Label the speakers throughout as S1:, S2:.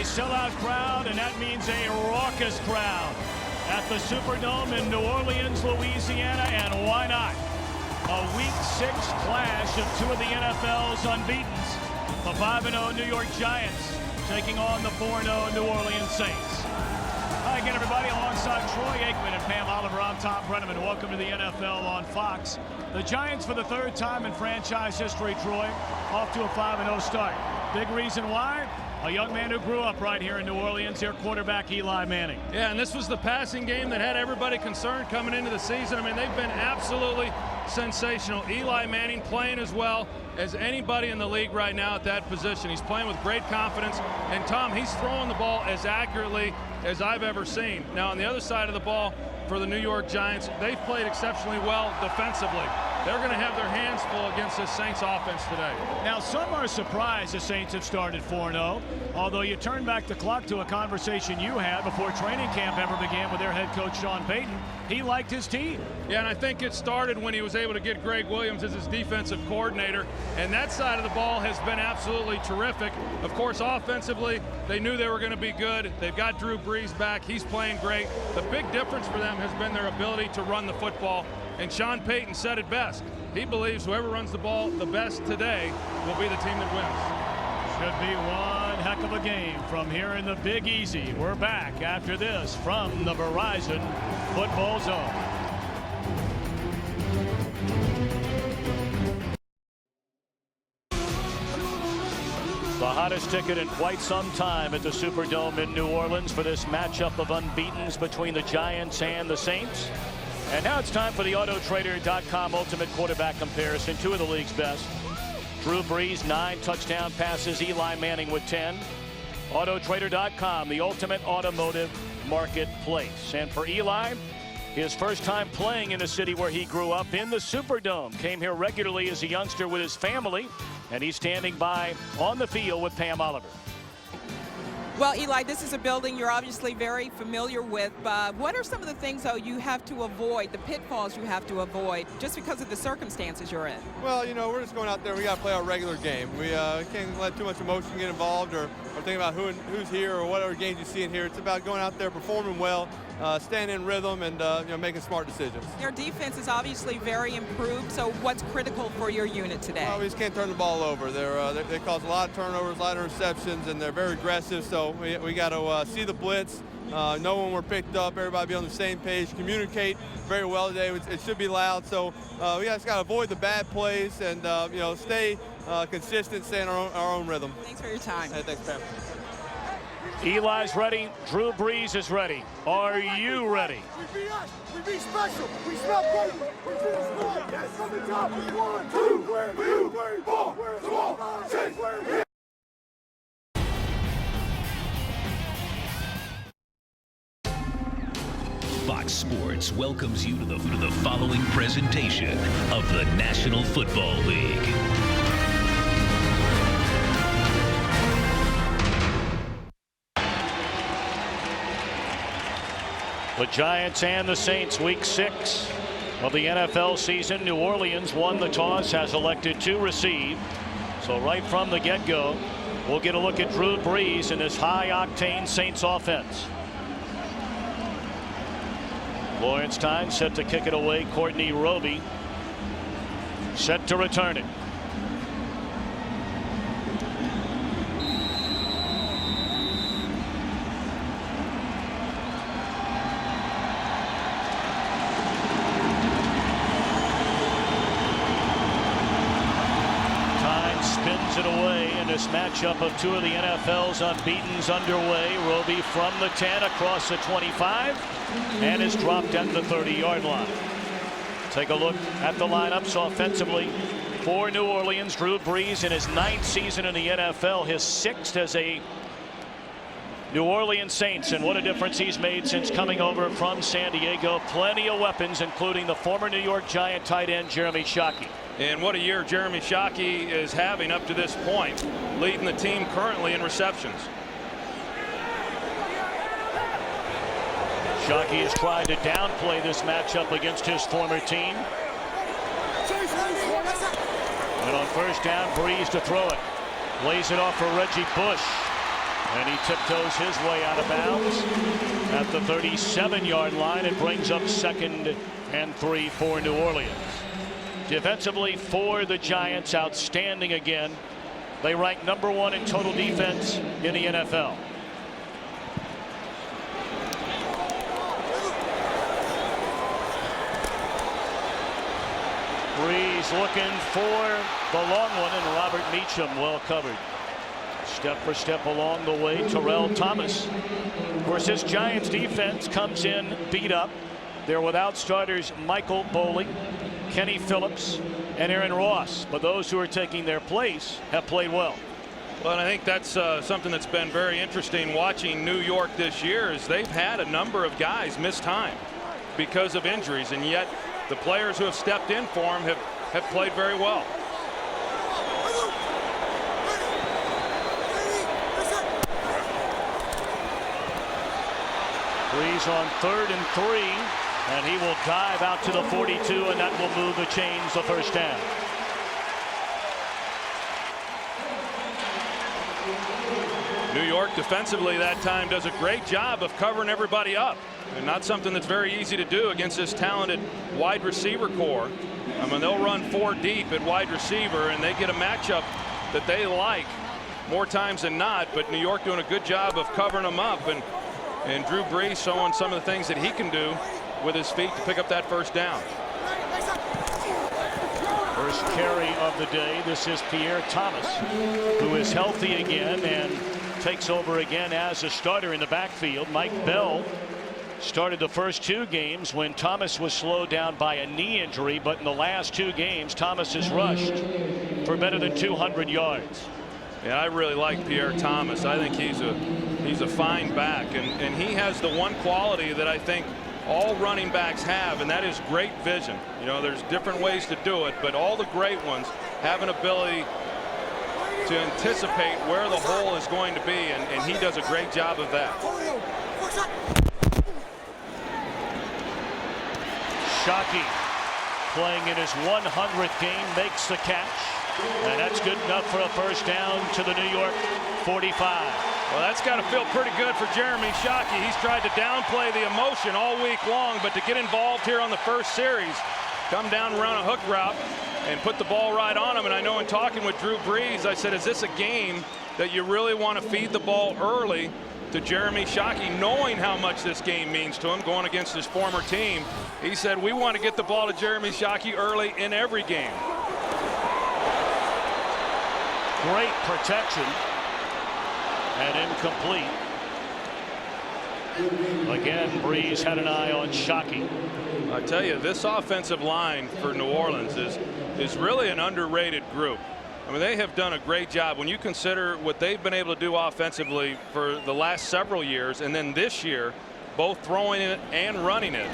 S1: sellout crowd, and that means a raucous crowd at the Superdome in New Orleans, Louisiana. And why not? A Week 6 clash of two of the NFL's unbeatens. The 5-0 New York Giants taking on the 4-0 New Orleans Saints. Hi again, everybody. Alongside Troy Aikman and Pam Oliver, I'm Tom Brenneman. Welcome to the NFL on Fox. The Giants, for the third time in franchise history, Troy, off to a 5-0 start. Big reason why? A young man who grew up right here in New Orleans, their quarterback Eli Manning.
S2: Yeah, and this was the passing game that had everybody concerned coming into the season. I mean, they've been absolutely sensational. Eli Manning playing as well as anybody in the league right now at that position. He's playing with great confidence. And Tom, he's throwing the ball as accurately as I've ever seen. Now, on the other side of the ball for the New York Giants, they've played exceptionally well defensively. They're going to have their hands full against this Saints offense today.
S1: Now, some are surprised the Saints have started 4-0, although you turn back the clock to a conversation you had before training camp ever began with their head coach Sean Payton. He liked his team.
S2: Yeah, and I think it started when he was able to get Greg Williams as his defensive coordinator, and that side of the ball has been absolutely terrific. Of course, offensively, they knew they were going to be good. They've got Drew Brees back. He's playing great. The big difference for them has been their ability to run the football. And Sean Payton said it best. He believes whoever runs the ball the best today will be the team that wins.
S1: Should be one heck of a game from here in the Big Easy. We're back after this from the Verizon Football Zone. The hottest ticket in quite some time at the Superdome in New Orleans for this matchup of unbeatens between the Giants and the Saints. And now it's time for the Autotrader.com Ultimate Quarterback Comparison. Two of the league's best. Drew Brees, 9 touchdown passes. Eli Manning with 10. Autotrader.com, the ultimate automotive marketplace. And for Eli, his first time playing in the city where he grew up in the Superdome. Came here regularly as a youngster with his family. And he's standing by on the field with Pam Oliver.
S3: Well, Eli, this is a building you're obviously very familiar with. What are some of the things, though, you have to avoid, the pitfalls you have to avoid, just because of the circumstances you're in?
S4: Well, you know, we're just going out there. We got to play our regular game. We can't let too much emotion get involved or think about who's here or whatever games you see in here. It's about going out there, performing well, staying in rhythm, and making smart decisions.
S3: Your defense is obviously very improved, so what's critical for your unit today?
S4: Well, we just can't turn the ball over. They cause a lot of turnovers, a lot of receptions, and they're very aggressive, so we got to see the blitz, know when we're picked up, everybody be on the same page, communicate very well today. It should be loud, so we just got to avoid the bad plays and stay consistent, stay in our own rhythm.
S3: Thanks for your time.
S4: Hey, thanks, Pam.
S1: Eli's ready. Drew Brees is ready. Are you ready?
S5: We be us. We be special. We smell good. We finish strong. Yes. From the top. 1, 2, 3, 4, 5, 6.
S6: Fox Sports welcomes you to the following presentation of the National Football League.
S1: The Giants and the Saints, Week 6 of the NFL season. New Orleans won the toss, has elected to receive. So right from the get-go, we'll get a look at Drew Brees and his high-octane Saints offense. Lawrence Tynes set to kick it away. Courtney Roby set to return it. Spins it away in this matchup of two of the NFL's unbeatens underway. Roby from the 10 across the 25 and is dropped at the 30-yard line. Take a look at the lineups offensively for New Orleans. Drew Brees in his 9th season in the NFL, his 6th as a New Orleans Saints, and what a difference he's made since coming over from San Diego. Plenty of weapons, including the former New York Giant tight end Jeremy Shockey.
S2: And what a year Jeremy Shockey is having up to this point, leading the team currently in receptions.
S1: Shockey has tried to downplay this matchup against his former team. And on first down, Brees to throw it. Lays it off for Reggie Bush. And he tiptoes his way out of bounds at the 37-yard line. It brings up 2nd and 3 for New Orleans. Defensively for the Giants, outstanding again. They rank #1 in total defense in the NFL. Breeze looking for the long one, and Robert Meacham well covered. Step for step along the way, Terrell Thomas. Of course, this Giants defense comes in beat up. They're without starters Michael Bowling, Kenny Phillips, and Aaron Ross. But those who are taking their place have played well.
S2: Well, and I think that's something that's been very interesting watching New York this year is they've had a number of guys miss time because of injuries, and yet the players who have stepped in for them have played very well.
S1: Breeze on 3rd and 3, and he will dive out to the 42, and that will move the chains to first down.
S2: New York defensively that time does a great job of covering everybody up, and not something that's very easy to do against this talented wide receiver core. I mean, they'll run 4 deep at wide receiver, and they get a matchup that they like more times than not, but New York doing a good job of covering them up, and Drew Brees showing some of the things that he can do with his feet to pick up that first down.
S1: First carry of the day. This is Pierre Thomas, who is healthy again and takes over again as a starter in the backfield. Mike Bell started the first 2 games when Thomas was slowed down by a knee injury, but in the last 2 games Thomas has rushed for better than 200 yards.
S2: Yeah, I really like Pierre Thomas. I think he's a fine back, and he has the one quality that I think all running backs have, and that is great vision. You know, there's different ways to do it, but all the great ones have an ability to anticipate where the hole is going to be, and he does a great job of that.
S1: Shockey, playing in his 100th game, makes the catch, and that's good enough for a first down to the New York 45.
S2: Well, that's got to feel pretty good for Jeremy Shockey. He's tried to downplay the emotion all week long, but to get involved here on the first series, come down around a hook route and put the ball right on him. And I know in talking with Drew Brees, I said, is this a game that you really want to feed the ball early to Jeremy Shockey, knowing how much this game means to him, going against his former team? He said, we want to get the ball to Jeremy Shockey early in every game.
S1: Great protection. And incomplete. Again, Breeze had an eye on Shockey.
S2: I tell you, this offensive line for New Orleans is really an underrated group. I mean, they have done a great job when you consider what they've been able to do offensively for the last several years, and then this year, both throwing it and running it.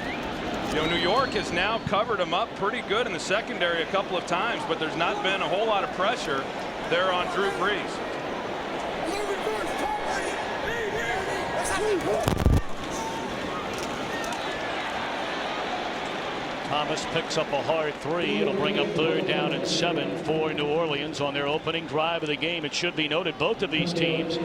S2: You know, New York has now covered them up pretty good in the secondary a couple of times, but there's not been a whole lot of pressure there on Drew Brees.
S1: Thomas picks up a hard 3. It'll bring up 3rd down and 7 for New Orleans on their opening drive of the game. It should be noted both of these teams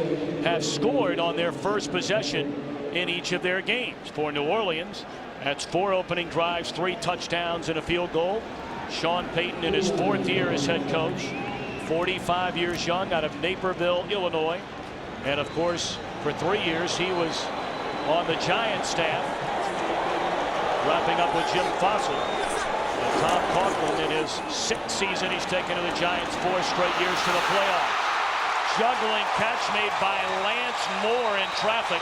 S1: have scored on their first possession in each of their games. For New Orleans, that's 4 opening drives, 3 touchdowns and a field goal. Sean Payton in his 4th year as head coach, 45 years young, out of Naperville, Illinois. And of course, for 3 years he was on the Giants staff, wrapping up with Jim Fossil. And Tom Coughlin, in his 6th season, he's taken to the Giants 4 straight years to the playoffs. Juggling catch made by Lance Moore in traffic,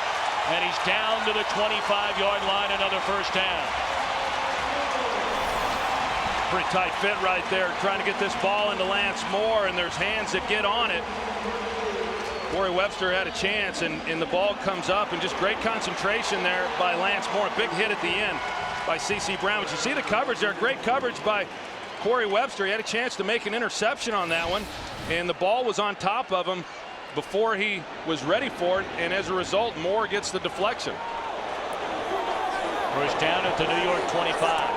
S1: and he's down to the 25-yard line. Another first down.
S2: Pretty tight fit right there, trying to get this ball into Lance Moore, and there's hands that get on it. Corey Webster had a chance, and the ball comes up, and just great concentration there by Lance Moore. A big hit at the end by C.C. Brown. But you see the coverage there, great coverage by Corey Webster. He had a chance to make an interception on that one, and the ball was on top of him before he was ready for it, and as a result, Moore gets the deflection.
S1: First down at the New York 25.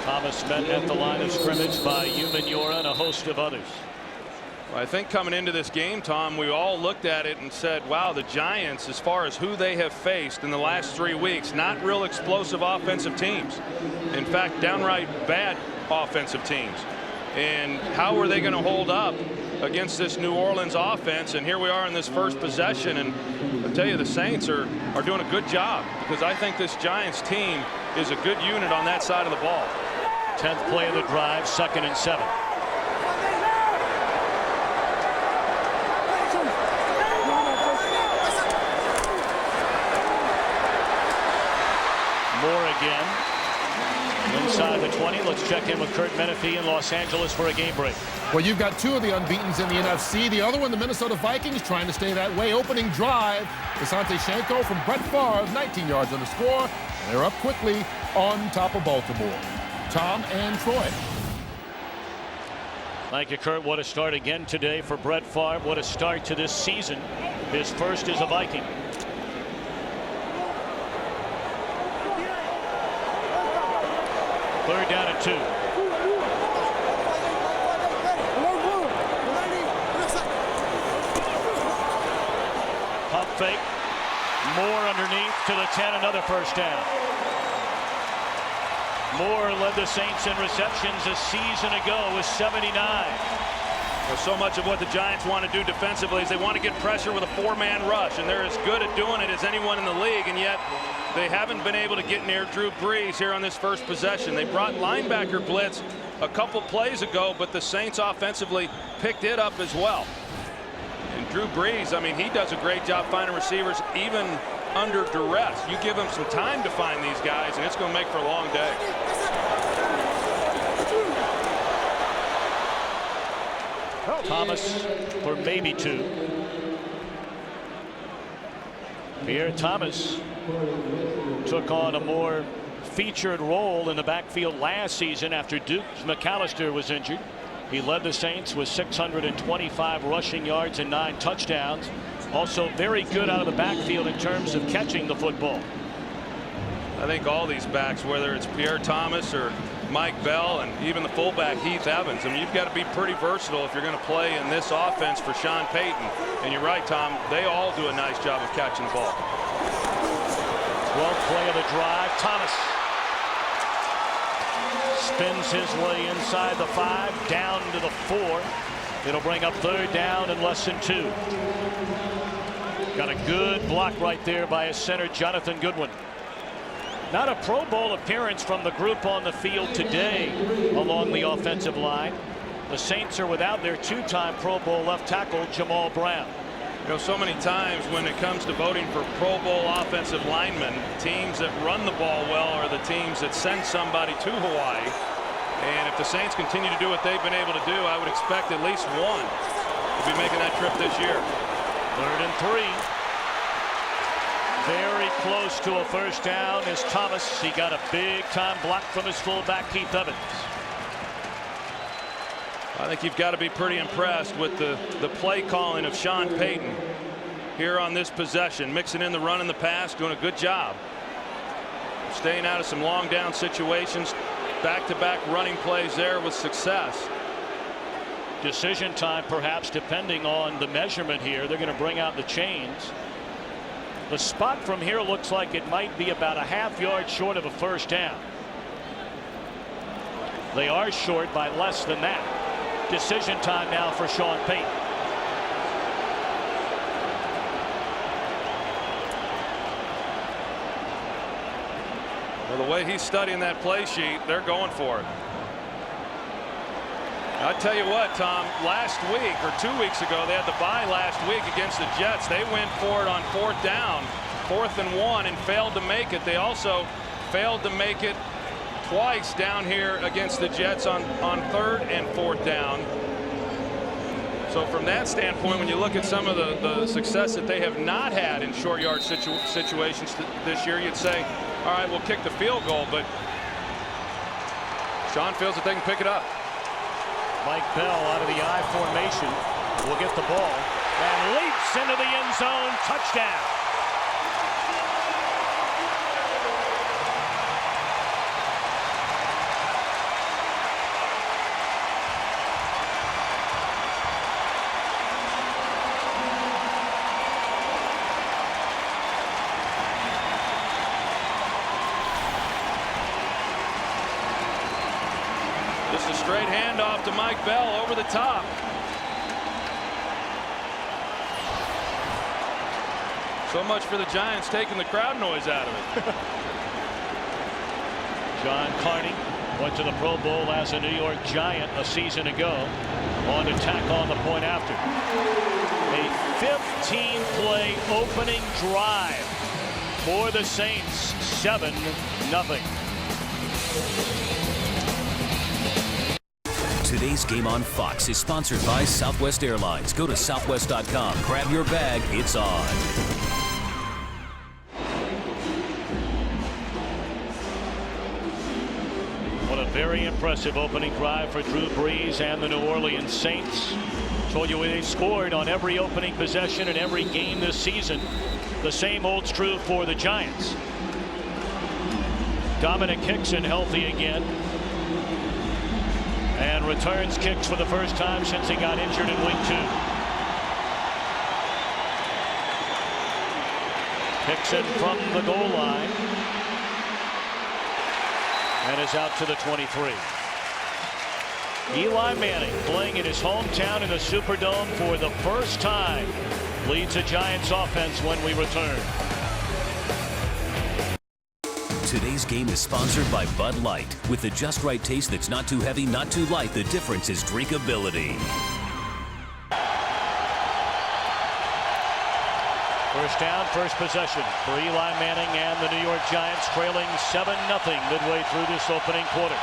S1: Thomas met at the line of scrimmage by Umanura and a host of others.
S2: I think coming into this game, Tom, we all looked at it and said, wow, the Giants, as far as who they have faced in the last 3 weeks, not real explosive offensive teams. In fact, downright bad offensive teams. And how are they going to hold up against this New Orleans offense? And here we are in this first possession, and I'll tell you, the Saints are doing a good job, because I think this Giants team is a good unit on that side of the ball.
S1: 10th play of the drive, 2nd and 7. Moore again. Inside the 20. Let's check in with Kurt Menefee in Los Angeles for a game break.
S7: Well, you've got 2 of the unbeatens in the NFC. The other one, the Minnesota Vikings, trying to stay that way. Opening drive, Asante Shanko from Brett Favre, 19 yards on the score. And they're up quickly on top of Baltimore. Tom and Troy.
S1: Thank you, Kurt. What a start again today for Brett Favre. What a start to this season. His first as a Viking. Third down and 2. Pump fake. Moore underneath to the 10. Another first down. Moore led the Saints in receptions a season ago with 79.
S2: Well, so much of what the Giants want to do defensively is they want to get pressure with a 4-man rush, and they're as good at doing it as anyone in the league, and yet they haven't been able to get near Drew Brees here on this first possession. They brought linebacker blitz a couple plays ago, but the Saints offensively picked it up as well. And Drew Brees, I mean, he does a great job finding receivers even under duress. You give him some time to find these guys, and it's going to make for a long day.
S1: Thomas for maybe 2. Pierre Thomas took on a more featured role in the backfield last season after Duke McAllister was injured. He led the Saints with 625 rushing yards and 9 touchdowns. Also very good out of the backfield in terms of catching the football.
S2: I think all these backs, whether it's Pierre Thomas or Mike Bell and even the fullback Heath Evans, I mean, you've got to be pretty versatile if you're going to play in this offense for Sean Payton. And you're right, Tom, they all do a nice job of catching the ball.
S1: 12th play of the drive. Thomas spins his way inside the 5, down to the 4. It'll bring up 3rd down and less than 2. Got a good block right there by his center, Jonathan Goodwin. Not a Pro Bowl appearance from the group on the field today along the offensive line. The Saints are without their 2-time Pro Bowl left tackle, Jamal Brown.
S2: You know, so many times when it comes to voting for Pro Bowl offensive linemen, teams that run the ball well are the teams that send somebody to Hawaii. And if the Saints continue to do what they've been able to do, I would expect at least one to be making that trip this year.
S1: 3rd and 3. Very close to a first down is Thomas. He got a big time block from his fullback, Keith Evans.
S2: I think you've got to be pretty impressed with the play calling of Sean Payton here on this possession, mixing in the run and the pass, doing a good job. Staying out of some long down situations, back-to-back running plays there with success.
S1: Decision time, perhaps, depending on the measurement here. They're going to bring out the chains. The spot from here looks like it might be about a ½ yard short of a first down. They are short by less than that. Decision time now for Sean Payton.
S2: Well, the way he's studying that play sheet, they're going for it. I tell you what, Tom, last week or 2 weeks ago, they had the bye last week against the Jets. They went for it on 4th down, 4th and 1, and failed to make it. They also failed to make it twice down here against the Jets on 3rd and 4th down. So from that standpoint, when you look at some of the success that they have not had in short yard situations this year, you'd say, all right, we'll kick the field goal, but Sean feels that they can pick it up.
S1: Mike Bell out of the I formation will get the ball and leaps into the end zone. Touchdown.
S2: a straight handoff to Mike Bell over the top. So much for the Giants taking the crowd noise out of it.
S1: John Carney went to the Pro Bowl as a New York Giant a season ago. On to tack on the point after. A 15-play opening drive for the Saints. 7-0.
S6: Today's game on Fox is sponsored by Southwest Airlines. Go to southwest.com. Grab your bag. It's on.
S1: What a very impressive opening drive for Drew Brees and the New Orleans Saints. Told you they scored on every opening possession in every game this season. The same holds true for the Giants. Dominic Hickson healthy again. And returns kicks for the first time since he got injured in week 2. Hickson from the goal line. And is out to the 23. Eli Manning playing in his hometown in the Superdome for the first time. Leads the Giants offense when we return.
S6: Today's game is sponsored by Bud Light. With the just right taste that's not too heavy, not too light, the difference is drinkability.
S1: First down, first possession for Eli Manning and the New York Giants, trailing 7-0 midway through this opening quarter.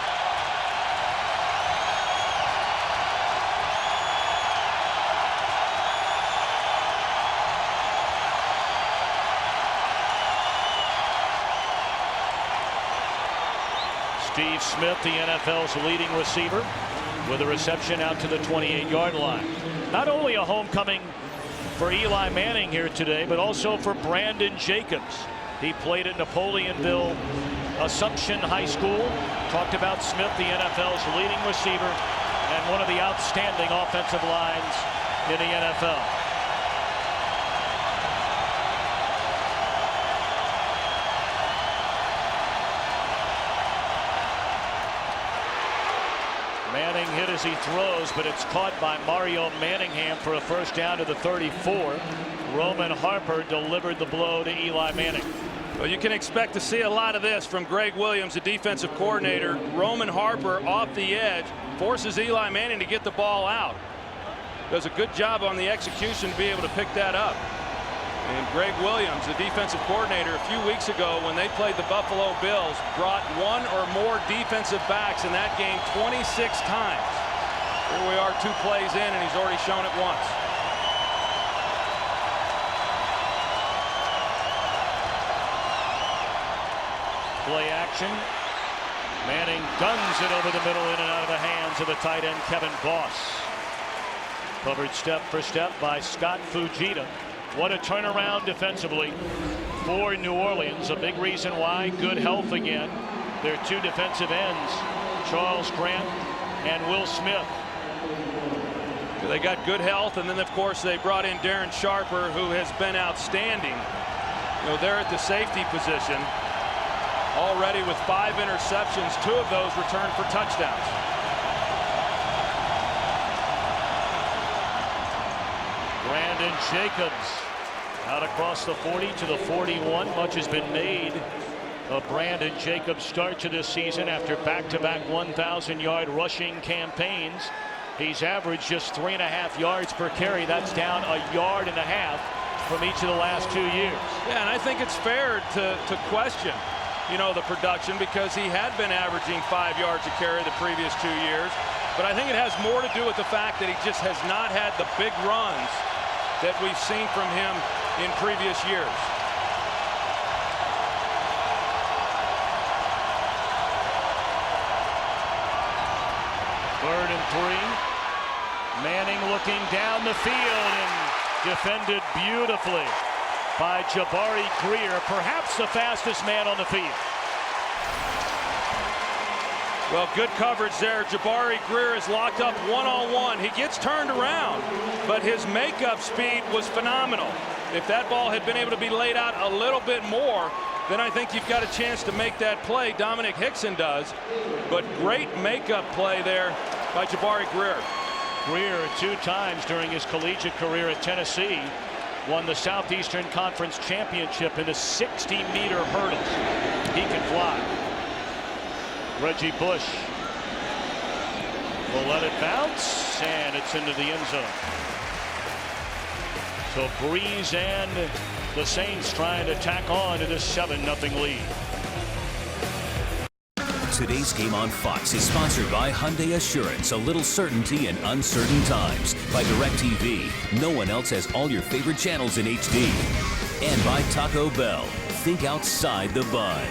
S1: Steve Smith, the NFL's leading receiver, with a reception out to the 28-yard line. Not only a homecoming for Eli Manning here today, but also for Brandon Jacobs. He played at Napoleonville Assumption High School. Talked about Smith, the NFL's leading receiver and one of the outstanding offensive lines in the NFL. Manning hit as he throws, but it's caught by Mario Manningham for a first down to the 34. Roman Harper delivered the blow to Eli Manning.
S2: Well, you can expect to see a lot of this from Greg Williams, the defensive coordinator. Roman Harper off the edge forces Eli Manning to get the ball out. Does a good job on the execution to be able to pick that up. And Greg Williams, the defensive coordinator, a few weeks ago when they played the Buffalo Bills, brought one or more defensive backs in that game 26 times. Here we are 2 plays in, and he's already shown it once.
S1: Play action. Manning guns it over the middle, in and out of the hands of the tight end Kevin Boss. Covered step for step by Scott Fujita. What a turnaround defensively for New Orleans. A big reason why. Good health again. Their 2 defensive ends, Charles Grant and Will Smith.
S2: They got good health, and then of course they brought in Darren Sharper, who has been outstanding. You know, they're at the safety position already with 5 interceptions, 2 of those returned for touchdowns.
S1: Brandon Jacobs out across the 40 to the 41. Much has been made of Brandon Jacobs' start to this season after back-to-back 1,000-yard rushing campaigns. He's averaged just 3.5 yards per carry. That's down 1.5 yards from each of the last 2 years.
S2: Yeah, and I think it's fair to question, you know, the production, because he had been averaging 5 yards a carry the previous 2 years. But I think it has more to do with the fact that he just has not had the big runs that we've seen from him in previous years.
S1: Third and 3. Manning looking down the field and defended beautifully by Jabari Greer, perhaps the fastest man on the field.
S2: Well, good coverage there. Jabari Greer is locked up one-on-one. He gets turned around, but his makeup speed was phenomenal. If that ball had been able to be laid out a little bit more, then I think you've got a chance to make that play. Dominic Hickson does, but great makeup play there by Jabari Greer.
S1: Greer 2 times during his collegiate career at Tennessee won the Southeastern Conference Championship in the 60-meter hurdles. He can fly. Reggie Bush will let it bounce, and it's into the end zone. So Breeze and the Saints trying to tack on to this 7-0 lead.
S6: Today's game on Fox is sponsored by Hyundai Assurance, a little certainty in uncertain times. By DirecTV, no one else has all your favorite channels in HD. And by Taco Bell, think outside the bun.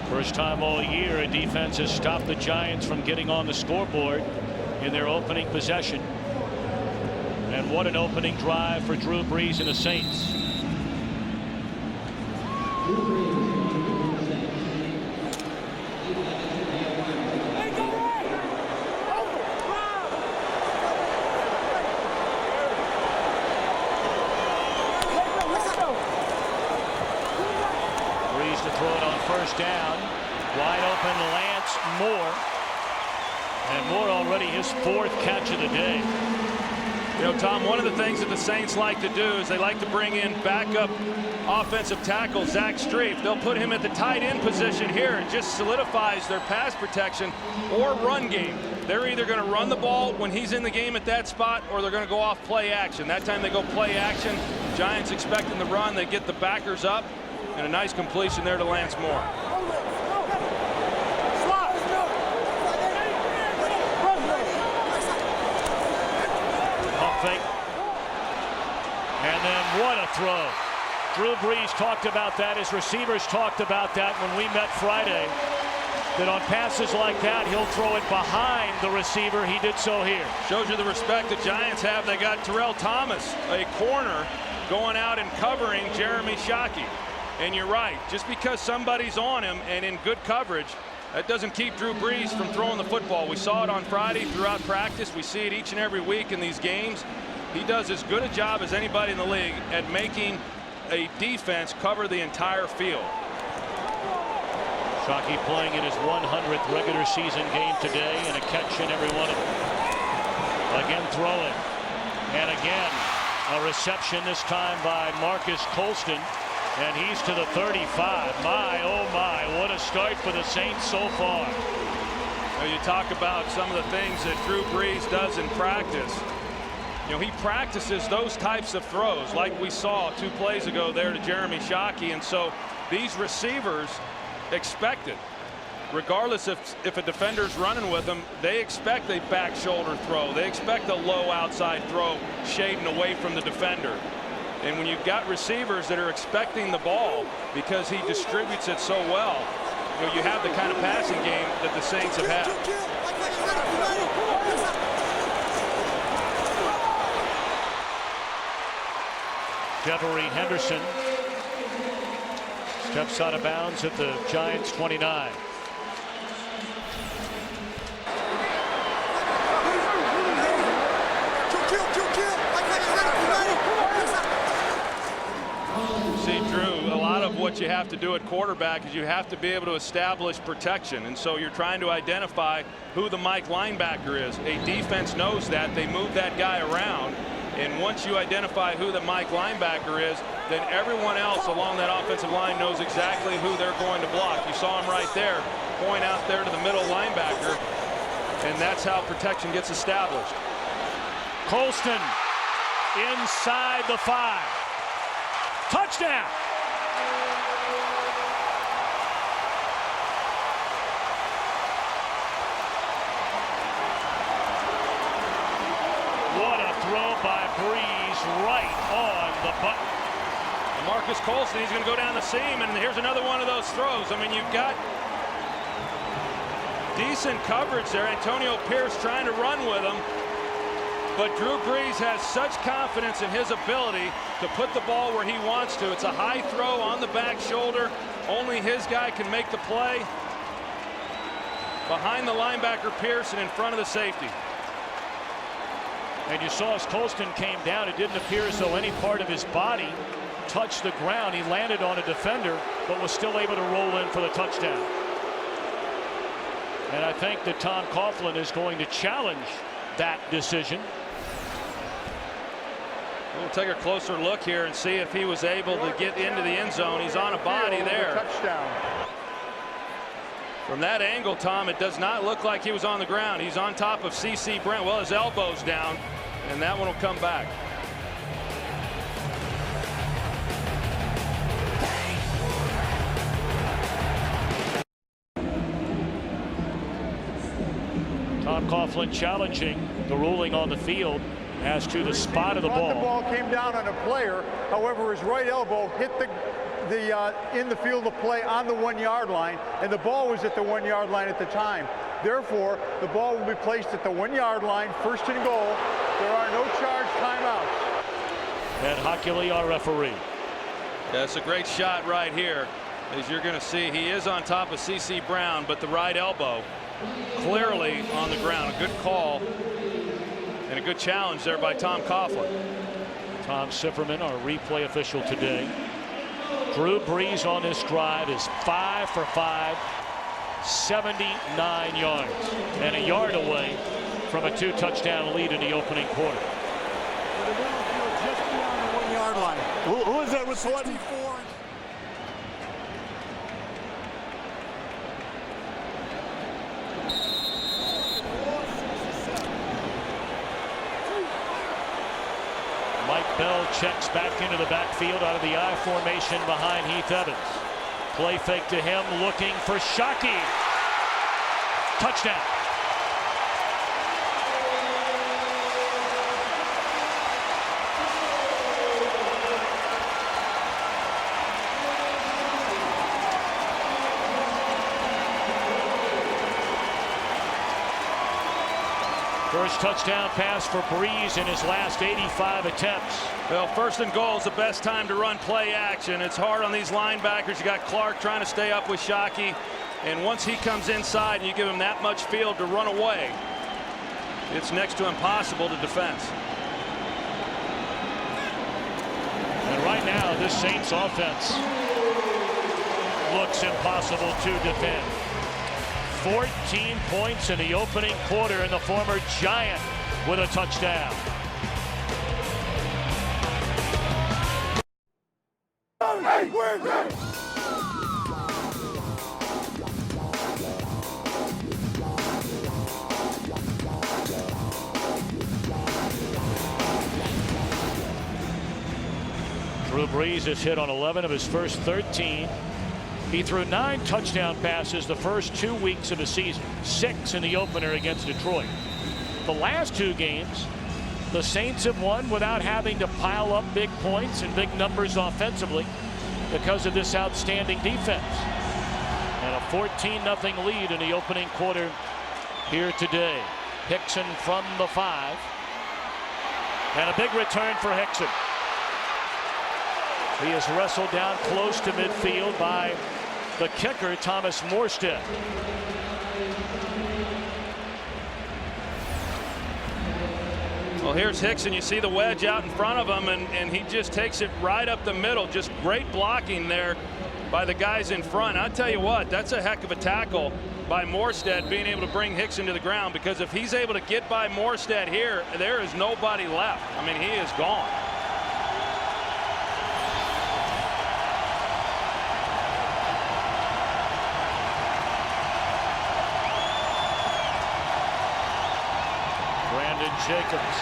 S1: First time all year a defense has stopped the Giants from getting on the scoreboard in their opening possession. And what an opening drive for Drew Brees and the Saints. Brees to throw it on first down. Wide open Lance Moore. And Moore already his 4th catch of the day.
S2: You know, Tom, one of the things that the Saints like to do is they like to bring in backup offensive tackle Zach Strief. They'll put him at the tight end position here. It just solidifies their pass protection or run game. They're either going to run the ball when he's in the game at that spot, or they're going to go off play action. That time they go play action. Giants expecting the run. They get the backers up, and a nice completion there to Lance Moore.
S1: Fake. And then what a throw. Drew Brees talked about that. His receivers talked about that when we met Friday. That on passes like that, he'll throw it behind the receiver. He did so here.
S2: Shows you the respect the Giants have. They got Terrell Thomas, a corner, going out and covering Jeremy Shockey. And you're right. Just because somebody's on him and in good coverage, that doesn't keep Drew Brees from throwing the football. We saw it on Friday throughout practice. We see it each and every week in these games. He does as good a job as anybody in the league at making a defense cover the entire field.
S1: Shockey playing in his 100th regular season game today, and a catch in every one of them. Again throwing. And again, a reception this time by Marcus Colston. And he's to the 35. My, oh my, what a start for the Saints so far.
S2: You talk about some of the things that Drew Brees does in practice. You know, he practices those types of throws like we saw 2 plays ago there to Jeremy Shockey. And so these receivers expect it. Regardless if a defender's running with them, they expect a back shoulder throw. They expect a low outside throw shading away from the defender. And when you've got receivers that are expecting the ball because he distributes it so well, you know, you have the kind of passing game that the Saints have had.
S1: Jeffery Henderson steps out of bounds at the Giants 29.
S2: See, Drew, a lot of what you have to do at quarterback is you have to be able to establish protection. And so you're trying to identify who the Mike linebacker is. A defense knows that. They move that guy around. And once you identify who the Mike linebacker is, then everyone else along that offensive line knows exactly who they're going to block. You saw him right there, point out there to the middle linebacker. And that's how protection gets established.
S1: Colston inside the 5. Touchdown. What a throw by Brees right on the button.
S2: And Marcus Colston, he's going to go down the seam, and here's another one of those throws. I mean, you've got decent coverage there. Antonio Pierce trying to run with him. But Drew Brees has such confidence in his ability to put the ball where he wants to. It's a high throw on the back shoulder. Only his guy can make the play. Behind the linebacker Pierce and in front of the safety.
S1: And you saw as Colston came down, it didn't appear as though any part of his body touched the ground. He landed on a defender, but was still able to roll in for the touchdown. And I think that Tom Coughlin is going to challenge that decision.
S2: We'll take a closer look here and see if he was able to get into the end zone. He's on a body there.
S5: Touchdown.
S2: From that angle, Tom, it does not look like he was on the ground. He's on top of C.C. Brown. Well, his elbow's down, and that one will come back.
S1: Tom Coughlin challenging the ruling on the field as to the spot of the ball.
S5: The ball came down on a player. However, his right elbow hit the in the field of play on the 1 yard line, and the ball was at the 1 yard line at the time. Therefore, the ball will be placed at the 1 yard line, first and goal. There are no charged timeouts.
S1: And Hockley, our referee.
S2: That's a great shot right here. As you're going to see, he is on top of C.C. Brown, but the right elbow clearly on the ground. A good call and a good challenge there by Tom Coughlin.
S1: Tom Sifferman, our replay official today. Drew Brees on this drive is 5 for 5, 79 yards, and a yard away from a 2-touchdown lead in the opening quarter.
S5: Just beyond the 1 yard line. Who is that with 24?
S1: Mike Bell checks back into the backfield out of the I formation behind Heath Evans. Play fake to him, looking for Shockey. Touchdown. First touchdown pass for Brees in his last 85 attempts.
S2: Well, first and goal is the best time to run play action. It's hard on these linebackers. You got Clark trying to stay up with Shockey, and once he comes inside and you give him that much field to run away, it's next to impossible to defend.
S1: And right now, this Saints offense looks impossible to defend. 14 points in the opening quarter, and the former Giant with a touchdown. Drew Brees has hit on 11 of his first 13. He threw 9 touchdown passes the first 2 weeks of the season, 6 in the opener against Detroit. The last 2 games, the Saints have won without having to pile up big points and big numbers offensively because of this outstanding defense. And a 14-0 lead in the opening quarter here today. Hickson from the 5. And a big return for Hickson. He is wrestled down close to midfield by the kicker, Thomas Morstead.
S2: Well, here's Hickson. You see the wedge out in front of him, and he just takes it right up the middle. Just great blocking there by the guys in front. I'll tell you what, that's a heck of a tackle by Morstead, being able to bring Hickson to the ground, because if he's able to get by Morstead here, there is nobody left. I mean, he is gone.
S1: Jacobs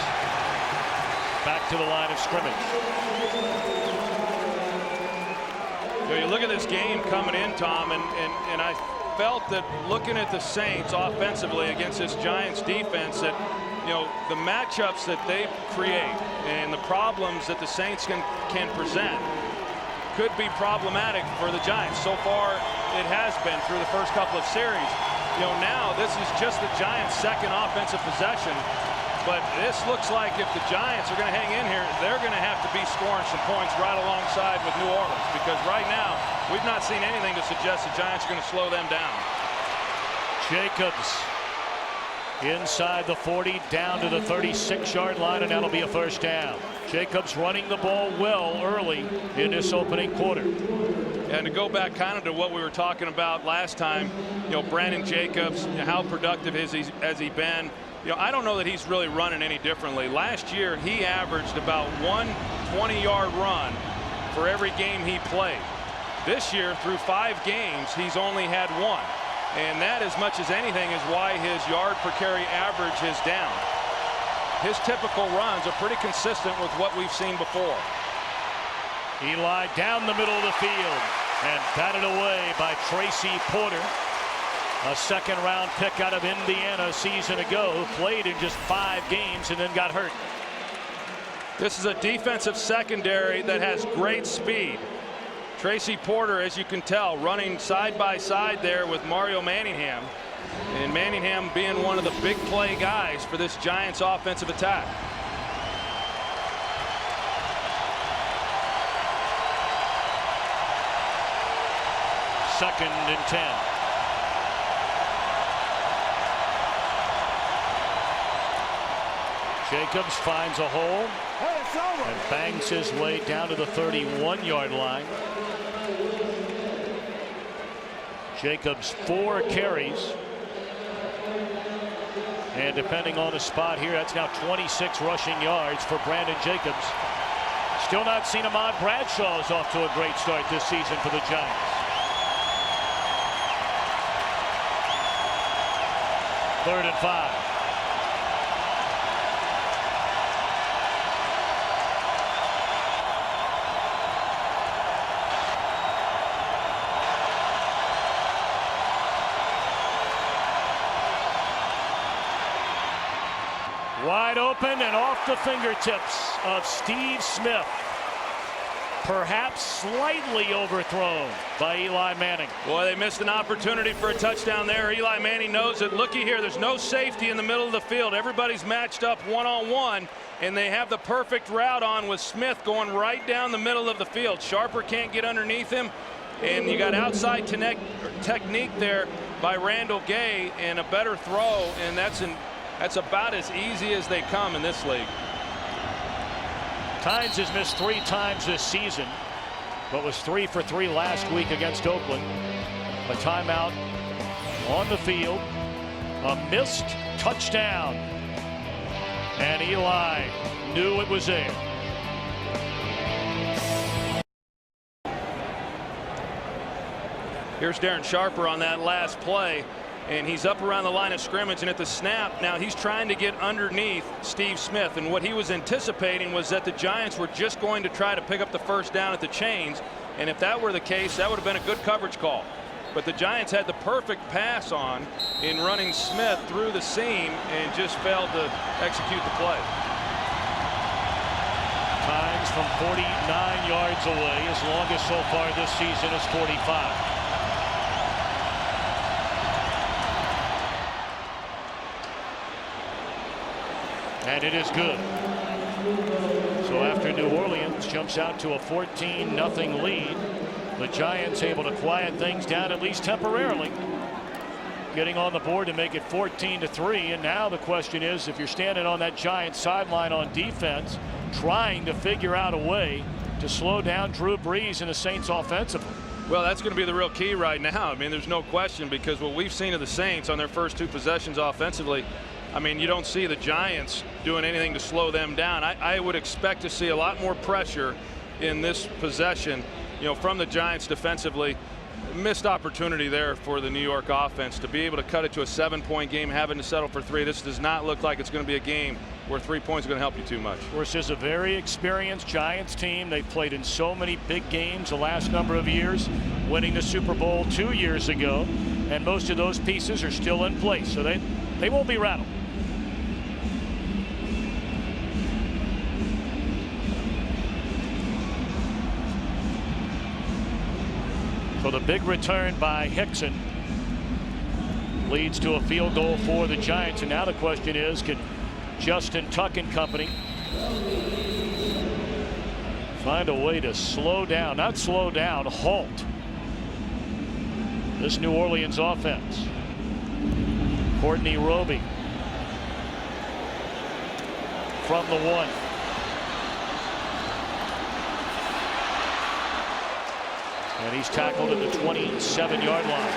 S1: back to the line of scrimmage.
S2: You look at this game coming in, Tom, and I felt that looking at the Saints offensively against this Giants defense, that the matchups that they create and the problems that the Saints can present could be problematic for the Giants. So far, it has been through the first couple of series. Now this is just the Giants' second offensive possession. But this looks like if the Giants are going to hang in here, they're going to have to be scoring some points right alongside with New Orleans, because right now we've not seen anything to suggest the Giants are going to slow them down.
S1: Jacobs Inside the 40, down to the 36-yard line, and that'll be a first down. Jacobs running the ball well early in this opening quarter.
S2: And to go back kind of to what we were talking about last time, Brandon Jacobs, how productive has he been? I don't know that he's really running any differently. Last year, he averaged about one 20-yard run for every game he played. This year, through 5 games, he's only had 1. And that, as much as anything, is why his yard per carry average is down. His typical runs are pretty consistent with what we've seen before.
S1: Eli down the middle of the field and batted away by Tracy Porter, a second-round pick out of Indiana a season ago, who played in just 5 games and then got hurt.
S2: This is a defensive secondary that has great speed. Tracy Porter, as you can tell, running side by side there with Mario Manningham, and Manningham being one of the big play guys for this Giants offensive attack.
S1: Second and 10. Jacobs finds a hole and bangs his way down to the 31-yard line. Jacobs 4 carries, and depending on the spot here, that's now 26 rushing yards for Brandon Jacobs. Still not seen Ahmad Bradshaw's off to a great start this season for the Giants. 3rd and 5. Wide open and off the fingertips of Steve Smith. Perhaps slightly overthrown by Eli Manning.
S2: Boy, they missed an opportunity for a touchdown there. Eli Manning knows it. Looky here, there's no safety in the middle of the field. Everybody's matched up one-on-one, and they have the perfect route on with Smith going right down the middle of the field. Sharper can't get underneath him, and you got outside technique there by Randall Gay, and a better throw, and that's about as easy as they come in this league.
S1: Tynes has missed 3 times this season, but was 3 for 3 last week against Oakland. A timeout on the field, a missed touchdown, and Eli knew it was there.
S2: Here's Darren Sharper on that last play, and he's up around the line of scrimmage, and at the snap now he's trying to get underneath Steve Smith, and what he was anticipating was that the Giants were just going to try to pick up the first down at the chains, and if that were the case, that would have been a good coverage call. But the Giants had the perfect pass on in running Smith through the seam and just failed to execute the play.
S1: Tynes from 49 yards away. His longest so far this season is 45. And it is good. So after New Orleans jumps out to a 14-0 lead, the Giants able to quiet things down at least temporarily, getting on the board to make it 14-3. And now the question is, if you're standing on that Giants sideline on defense, trying to figure out a way to slow down Drew Brees and the Saints offensively.
S2: Well, that's going to be the real key right now. I mean, there's no question, because what we've seen of the Saints on their first 2 possessions offensively, I mean, you don't see the Giants doing anything to slow them down. I would expect to see a lot more pressure in this possession, from the Giants defensively. Missed opportunity there for the New York offense to be able to cut it to a 7-point game, having to settle for 3. This does not look like it's going to be a game where 3 points are going to help you too much.
S1: Of course, this is a very experienced Giants team. They've played in so many big games the last number of years, winning the Super Bowl 2 years ago, and most of those pieces are still in place, so they won't be rattled. So the big return by Hickson leads to a field goal for the Giants, and now the question is, can Justin Tuck and company find a way to slow down, not slow down, halt this New Orleans offense? Courtney Roby from the 1. And he's tackled at the 27-yard line.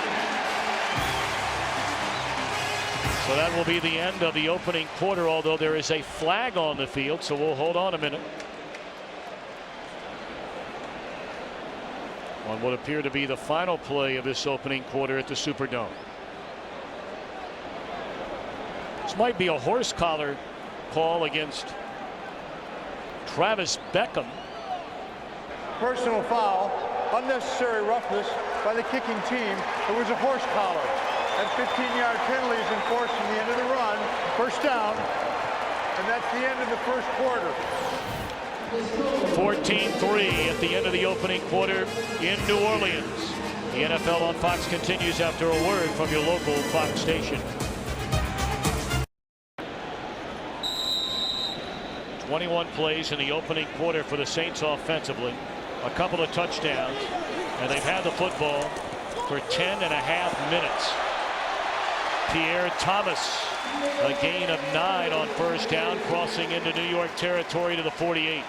S1: So that will be the end of the opening quarter, although there is a flag on the field, so we'll hold on a minute. On what appear to be the final play of this opening quarter at the Superdome. This might be a horse collar call against Travis Beckham.
S5: Personal foul, unnecessary roughness by the kicking team. It was a horse collar. That 15-yard penalty is enforced from the end of the run. First down, and that's the end of the first quarter.
S1: 14-3 at the end of the opening quarter in New Orleans. The NFL on Fox continues after a word from your local Fox station. 21 plays in the opening quarter for the Saints offensively. A couple of touchdowns, and they've had the football for 10.5 minutes. Pierre Thomas, a gain of 9 on first down, crossing into New York territory to the 48.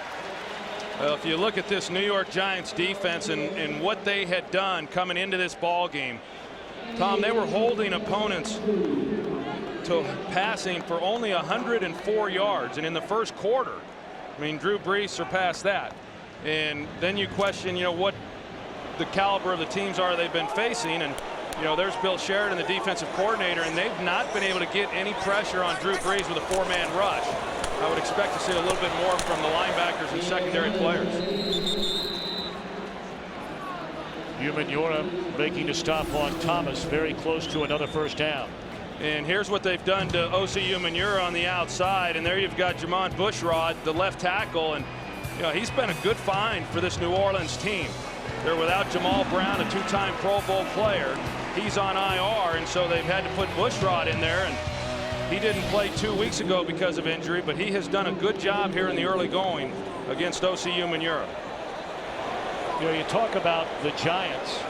S2: Well, if you look at this New York Giants defense and what they had done coming into this ball game, Tom, they were holding opponents to passing for only 104 yards, and in the first quarter, I mean, Drew Brees surpassed that. And then you question, you know, what the caliber of the teams are they've been facing. And, you know, there's Bill Sheridan, the defensive coordinator, and they've not been able to get any pressure on Drew Brees with a 4-man rush. I would expect to see a little bit more from the linebackers and secondary players.
S1: Umenyiora making a stop on Thomas, very close to another first down.
S2: And here's what they've done to O.C. Umenyiora on the outside, and there you've got Jamon Bushrod, the left tackle, and you know, he's been a good find for this New Orleans team. They're without Jamal Brown, a 2-time Pro Bowl player. He's on IR, and so they've had to put Bushrod in there, and he didn't play 2 weeks ago because of injury, but he has done a good job here in the early going against O.C. Umenyiora.
S1: You know, you talk about the Giants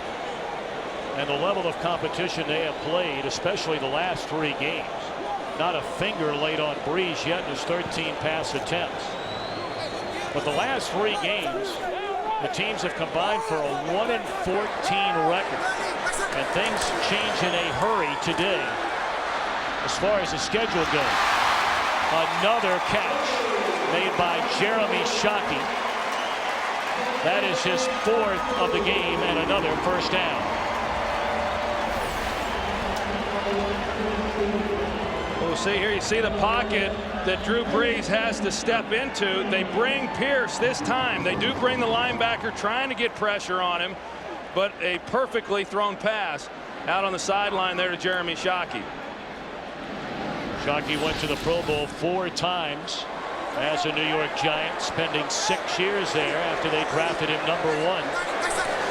S1: and the level of competition they have played, especially the last 3 games. Not a finger laid on Brees yet in his 13 pass attempts. But the last 3 games, the teams have combined for a 1-14 record. And things change in a hurry today as far as the schedule goes. Another catch made by Jeremy Shockey. That is his 4th of the game and another first down.
S2: Well, see here, you see the pocket that Drew Brees has to step into. They bring Pierce this time. They do bring the linebacker trying to get pressure on him, but a perfectly thrown pass out on the sideline there to Jeremy Shockey.
S1: Shockey went to the Pro Bowl 4 times as a New York Giant, spending 6 years there after they drafted him #1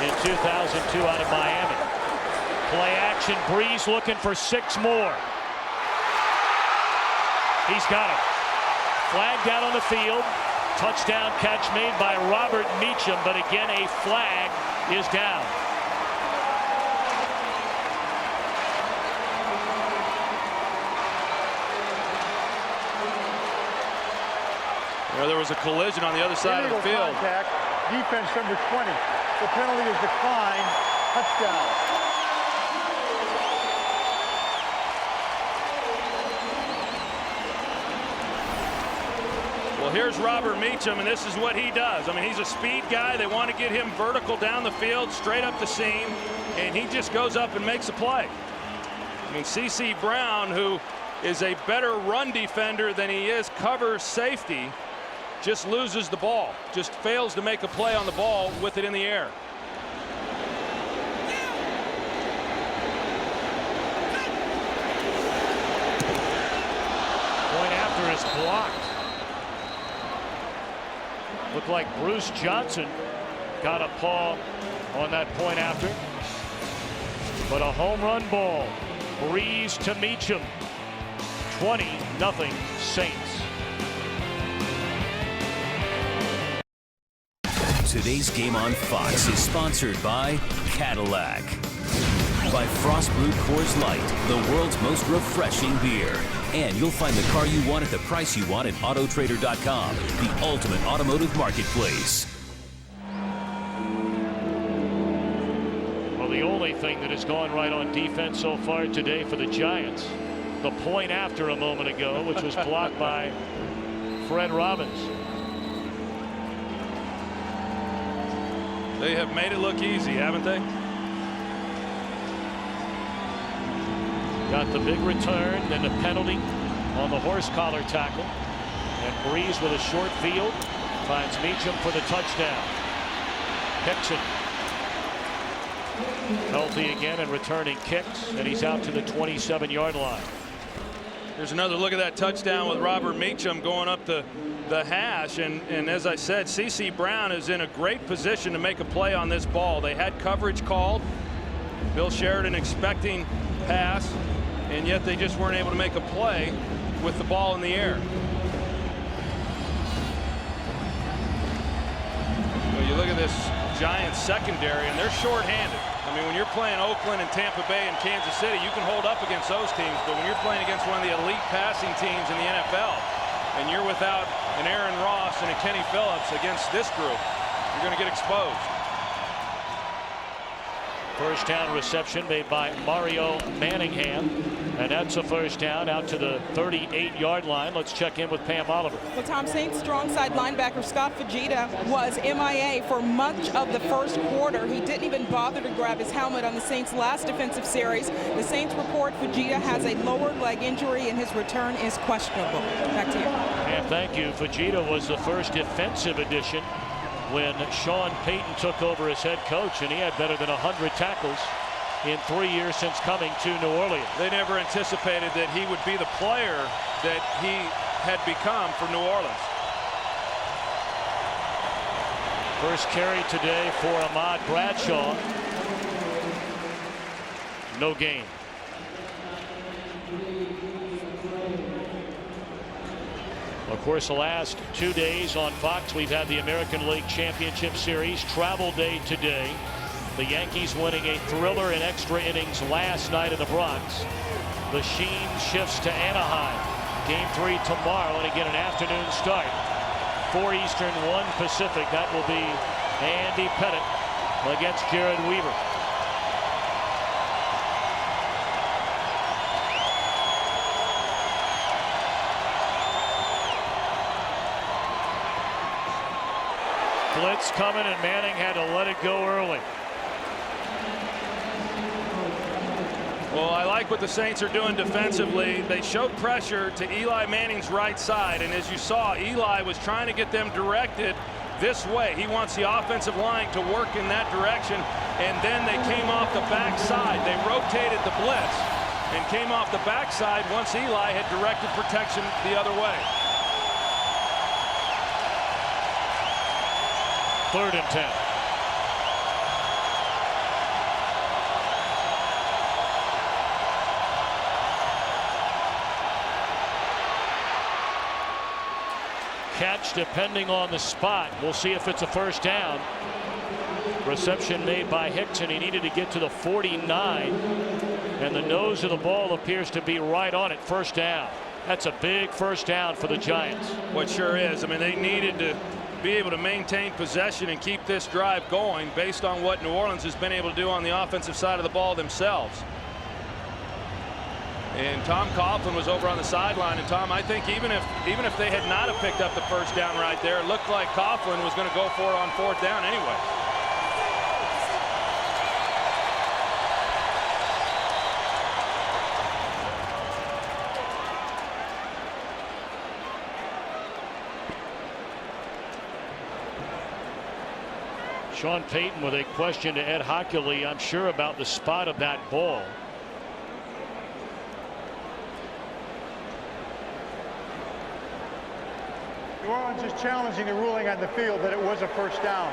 S1: in 2002 out of Miami. Play action, Brees looking for 6 more. He's got it. Flag down on the field. Touchdown catch made by Robert Meacham, but again a flag is down.
S2: Well, there was a collision on the other side of the field.
S5: Contact, defense number 20. The penalty is declined. Touchdown.
S2: Well, here's Robert Meacham, and this is what he does. I mean, he's a speed guy. They want to get him vertical down the field, straight up the seam, and he just goes up and makes a play. I mean, C.C. Brown, who is a better run defender than he is cover safety, just loses the ball, just fails to make a play on the ball with it in the air.
S1: Point after is blocked. Looked like Bruce Johnson got a paw on that point after. But a home run ball. Brees to Meacham. 20-0 Saints.
S6: Today's game on Fox is sponsored by Cadillac. by Frost Brewed Coors Light, the world's most refreshing beer. And you'll find the car you want at the price you want at Autotrader.com, the ultimate automotive marketplace.
S1: Well, the only thing that has gone right on defense so far today for the Giants, the point after a moment ago, which was blocked by Fred Robbins.
S2: They have made it look easy, haven't they?
S1: Got the big return, then the penalty on the horse collar tackle. And Breeze with a short field finds Meacham for the touchdown. Hickson healthy again and returning kicks, and he's out to the 27-yard line.
S2: There's another look at that touchdown with Robert Meacham going up the hash, and as I said, C.C. Brown is in a great position to make a play on this ball. They had coverage called. Bill Sheridan expecting pass, and yet they just weren't able to make a play with the ball in the air. Well, you look at this Giants secondary, and they're short-handed. I mean, when you're playing Oakland and Tampa Bay and Kansas City, you can hold up against those teams, but when you're playing against one of the elite passing teams in the NFL, and you're without an Aaron Ross and a Kenny Phillips against this group, you're going to get exposed.
S1: First down reception made by Mario Manningham, and that's a first down out to the 38-yard line. Let's check in with Pam Oliver.
S3: Well, Tom, Saints strong side linebacker Scott Fujita was MIA for much of the first quarter. He didn't even bother to grab his helmet on the Saints' last defensive series. The Saints report Fujita has a lower leg injury and his return is questionable. Back to you.
S1: And thank you. Fujita was the first defensive addition when Sean Payton took over as head coach, and he had better than 100 tackles in 3 years since coming to New Orleans.
S2: They never anticipated that he would be the player that he had become for New Orleans.
S1: First carry today for Ahmad Bradshaw. No gain. Of course, the last 2 days on Fox, we've had the American League Championship Series. Travel day today. The Yankees winning a thriller in extra innings last night in the Bronx. The sheen shifts to Anaheim. Game 3 tomorrow, and again an afternoon start. 4 Eastern, 1 Pacific. That will be Andy Pettit against Jared Weaver. Blitz coming, and Manning had to let it go early.
S2: Well, I like what the Saints are doing defensively. They showed pressure to Eli Manning's right side, and as you saw, Eli was trying to get them directed this way. He wants the offensive line to work in that direction, and then they came off the backside. They rotated the blitz and came off the backside once Eli had directed protection the other way.
S1: 3rd and 10. Catch depending on the spot. We'll see if it's a first down. Reception made by Hickson. He needed to get to the 49, and the nose of the ball appears to be right on it. First down. That's a big first down for the Giants.
S2: What sure is. I mean, they needed to be able to maintain possession and keep this drive going based on what New Orleans has been able to do on the offensive side of the ball themselves. And Tom Coughlin was over on the sideline, and Tom, I think even if they had not have picked up the first down right there, it looked like Coughlin was going to go for it on 4th down anyway.
S1: Sean Payton with a question to Ed Hockley, I'm sure, about the spot of that ball.
S5: New Orleans is challenging the ruling on the field that it was a first down.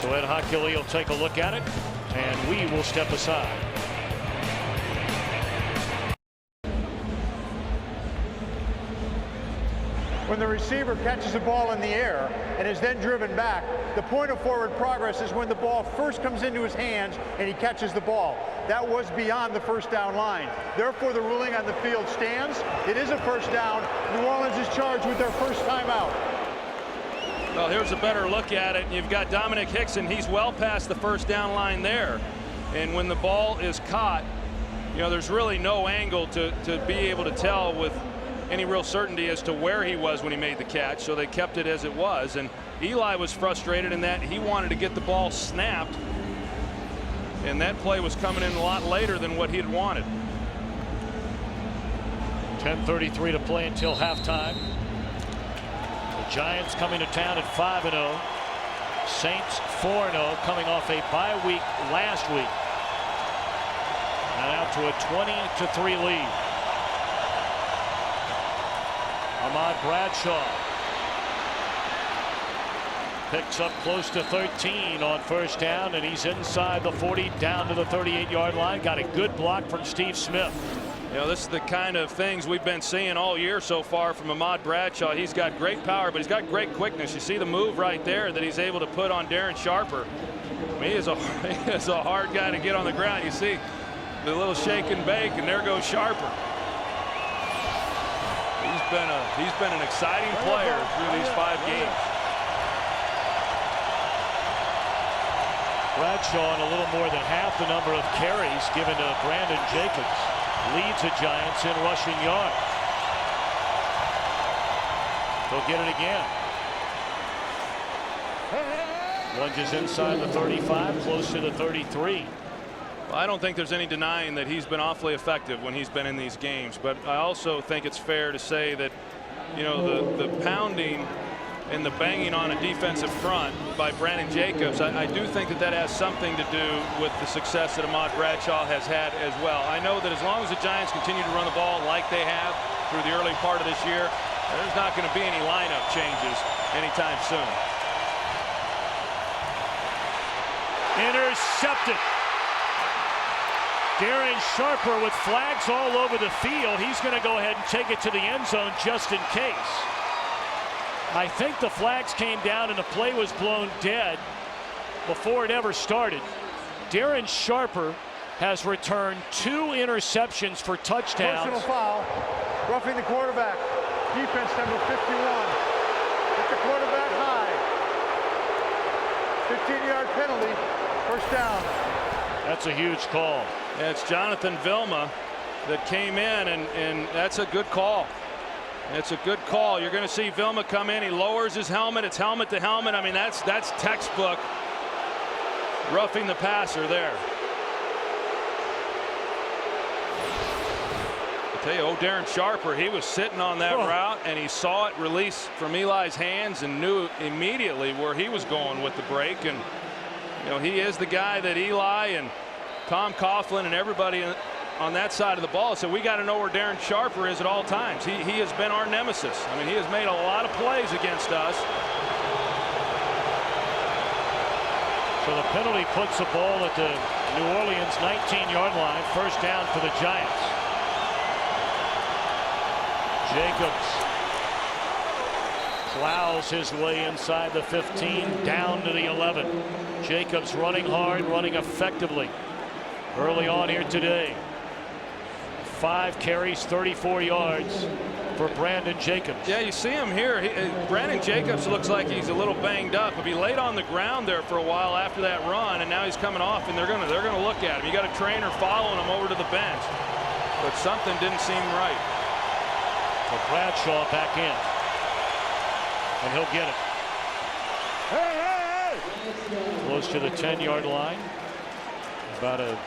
S1: So Ed Hockley will take a look at it, and we will step aside.
S5: When the receiver catches the ball in the air and is then driven back, the point of forward progress is when the ball first comes into his hands and he catches the ball. That was beyond the first down line. Therefore, the ruling on the field stands. It is a first down. New Orleans is charged with their first timeout.
S2: Well, here's a better look at it. You've got Dominic Hickson. He's well past the first down line there. And when the ball is caught, you know, there's really no angle to be able to tell with any real certainty as to where he was when he made the catch, so they kept it as it was. And Eli was frustrated in that he wanted to get the ball snapped, and that play was coming in a lot later than what he had wanted.
S8: 10:33 to play until halftime. The Giants coming to town at 5-0. Saints 4-0, coming off a bye week last week, and out to a 20-3 lead. Ahmad Bradshaw picks up close to 13 on first down, and he's inside the 40 down to the 38-yard line. Got a good block from Steve Smith.
S2: You know, this is the kind of things we've been seeing all year so far from Ahmad Bradshaw. He's got great power, but he's got great quickness. You see the move right there that he's able to put on Darren Sharper. I mean, he is a hard guy to get on the ground. You see the little shake and bake, and there goes Sharper. He's been an exciting player through these 5 games.
S8: Bradshaw in a little more than half the number of carries given to Brandon Jacobs. Leads the Giants in rushing yards. They'll get it again. Lunges inside the 35, close to the 33.
S2: Well, I don't think there's any denying that he's been awfully effective when he's been in these games, but I also think it's fair to say that, you know, the pounding and the banging on a defensive front by Brandon Jacobs, I do think that has something to do with the success that Ahmad Bradshaw has had as well. I know that as long as the Giants continue to run the ball like they have through the early part of this year, there's not going to be any lineup changes anytime soon.
S8: Intercepted. Darren Sharper with flags all over the field. He's going to go ahead and take it to the end zone just in case. I think the flags came down and the play was blown dead before it ever started. Darren Sharper has returned 2 interceptions for touchdowns.
S5: Personal foul, roughing the quarterback. Defense number 51. Hit the quarterback high. 15-yard penalty. First down.
S8: That's a huge call.
S2: Yeah, it's Jonathan Vilma that came in, and that's a good call. It's a good call. You're going to see Vilma come in. He lowers his helmet. It's helmet to helmet. I mean, that's textbook roughing the passer there. I tell you, Darren Sharper, he was sitting on that route, and he saw it release from Eli's hands and knew immediately where he was going with the break. And you know, he is the guy that Eli and Tom Coughlin and everybody on that side of the ball said, we got to know where Darren Sharper is at all times. He has been our nemesis. I mean, he has made a lot of plays against us.
S8: So the penalty puts the ball at the New Orleans 19-yard line. First down for the Giants. Jacobs plows his way inside the 15, down to the 11. Jacobs running hard, running effectively early on here today. 5 carries, 34 yards for Brandon Jacobs.
S2: Yeah, you see him here. Brandon Jacobs looks like he's a little banged up. But he laid on the ground there for a while after that run, and now he's coming off, and they're gonna look at him. You got a trainer following him over to the bench, but something didn't seem right.
S8: So Bradshaw back in, and he'll get it. Close to the 10-yard line, about a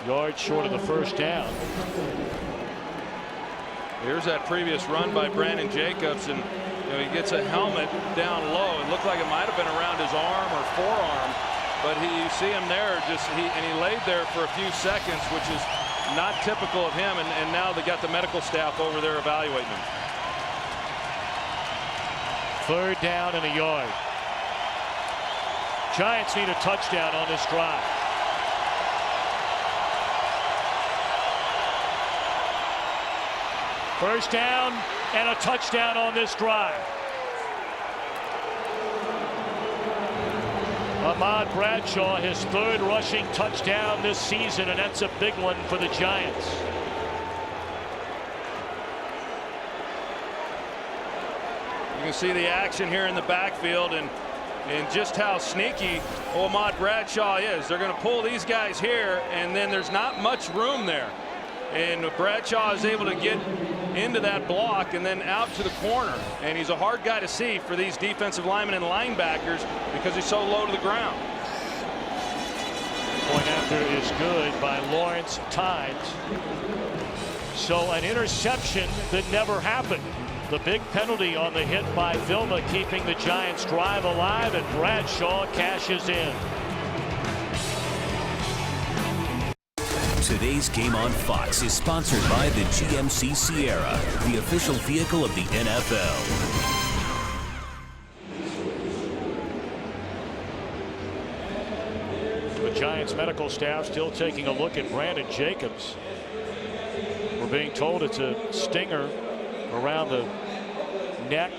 S8: yard short of the first down.
S2: Here's that previous run by Brandon Jacobs, and you know, he gets a helmet down low. It looked like it might have been around his arm or forearm, but you see him there, and he laid there for a few seconds, which is not typical of him, and now they got the medical staff over there evaluating him.
S8: Third down and a yard. Giants need a touchdown on this drive.
S1: First down and a touchdown on this drive. Ahmad Bradshaw, his third rushing touchdown this season, and that's a big one for the Giants.
S2: You can see the action here in the backfield and just how sneaky Ahmad Bradshaw is. They're going to pull these guys here, and then there's not much room there. And Bradshaw is able to get into that block and then out to the corner. And he's a hard guy to see for these defensive linemen and linebackers because he's so low to the ground.
S1: Point after is good by Lawrence Tides. So an interception that never happened. The big penalty on the hit by Vilma, keeping the Giants drive alive, and Bradshaw cashes in.
S6: Today's game on Fox is sponsored by the GMC Sierra, the official vehicle of the NFL.
S1: The Giants medical staff still taking a look at Brandon Jacobs. We're being told it's a stinger around the neck,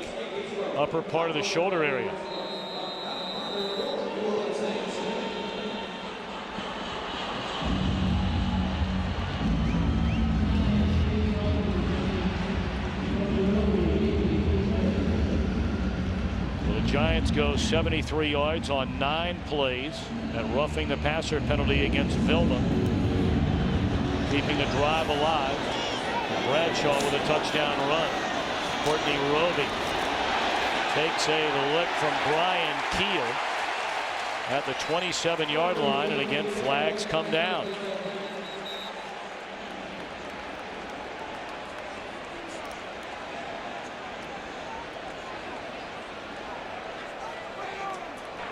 S1: upper part of the shoulder area. Giants go 73 yards on 9 plays, and roughing the passer penalty against Vilma, keeping the drive alive. Bradshaw with a touchdown run. Courtney Roby takes a lick from Brian Keel at the 27-yard line, and again flags come down.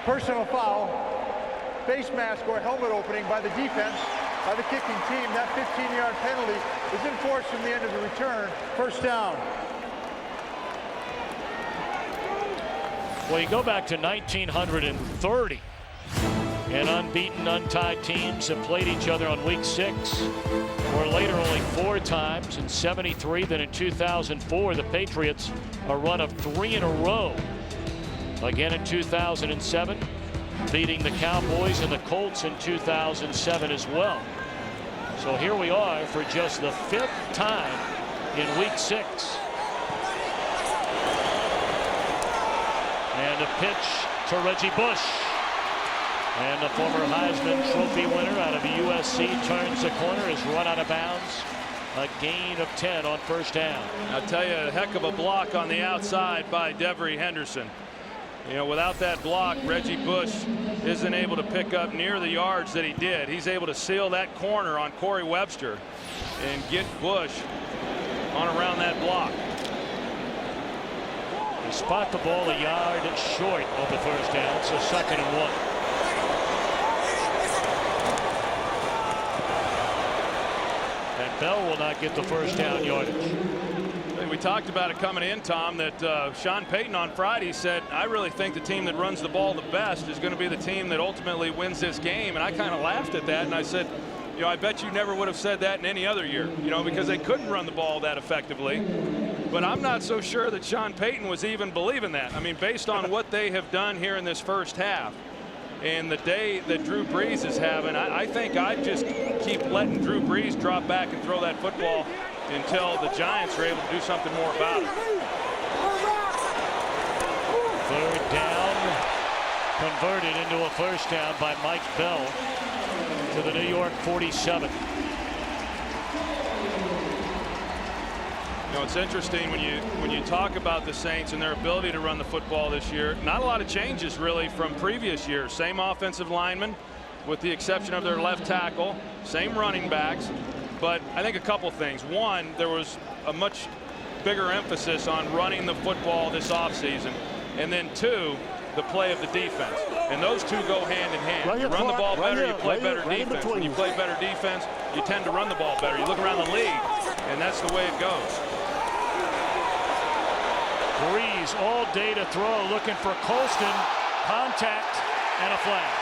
S5: Personal foul, face mask or helmet opening by the defense, by the kicking team. That 15-yard penalty is enforced from the end of the return. First down.
S1: Well, you go back to 1930, and unbeaten, untied teams have played each other on week 6, or later only 4 times in 73. Then in 2004, the Patriots a run of 3 in a row. Again in 2007, beating the Cowboys and the Colts in 2007 as well. So here we are for just the 5th time in week 6. And a pitch to Reggie Bush. And the former Heisman Trophy winner out of USC turns the corner, is run out of bounds. A gain of 10 on first down.
S2: I'll tell you, a heck of a block on the outside by Devery Henderson. You know, without that block, Reggie Bush isn't able to pick up near the yards that he did. He's able to seal that corner on Corey Webster and get Bush on around that block.
S1: They spot the ball a yard short of the first down, so 2nd and 1. And Bell will not get the first down yardage.
S2: We talked about it coming in, Tom, that Sean Payton on Friday said, I really think the team that runs the ball the best is going to be the team that ultimately wins this game. And I kind of laughed at that, and I said, you know, I bet you never would have said that in any other year, you know, because they couldn't run the ball that effectively. But I'm not so sure that Sean Payton was even believing that. I mean, based on what they have done here in this first half and the day that Drew Brees is having, I think I'd just keep letting Drew Brees drop back and throw that football until the Giants are able to do something more about it.
S1: 3rd down, converted into a first down by Mike Bell to the New York 47.
S2: You know, it's interesting when you talk about the Saints and their ability to run the football this year. Not a lot of changes really from previous years. Same offensive linemen, with the exception of their left tackle. Same running backs. But I think a couple things. One, there was a much bigger emphasis on running the football this offseason. And then 2, the play of the defense. And those two go hand in hand. You run the ball better, you play better defense. When you play better defense, you tend to run the ball better. You look around the league, and that's the way it goes.
S1: Brees all day to throw, looking for Colston. Contact and a flag.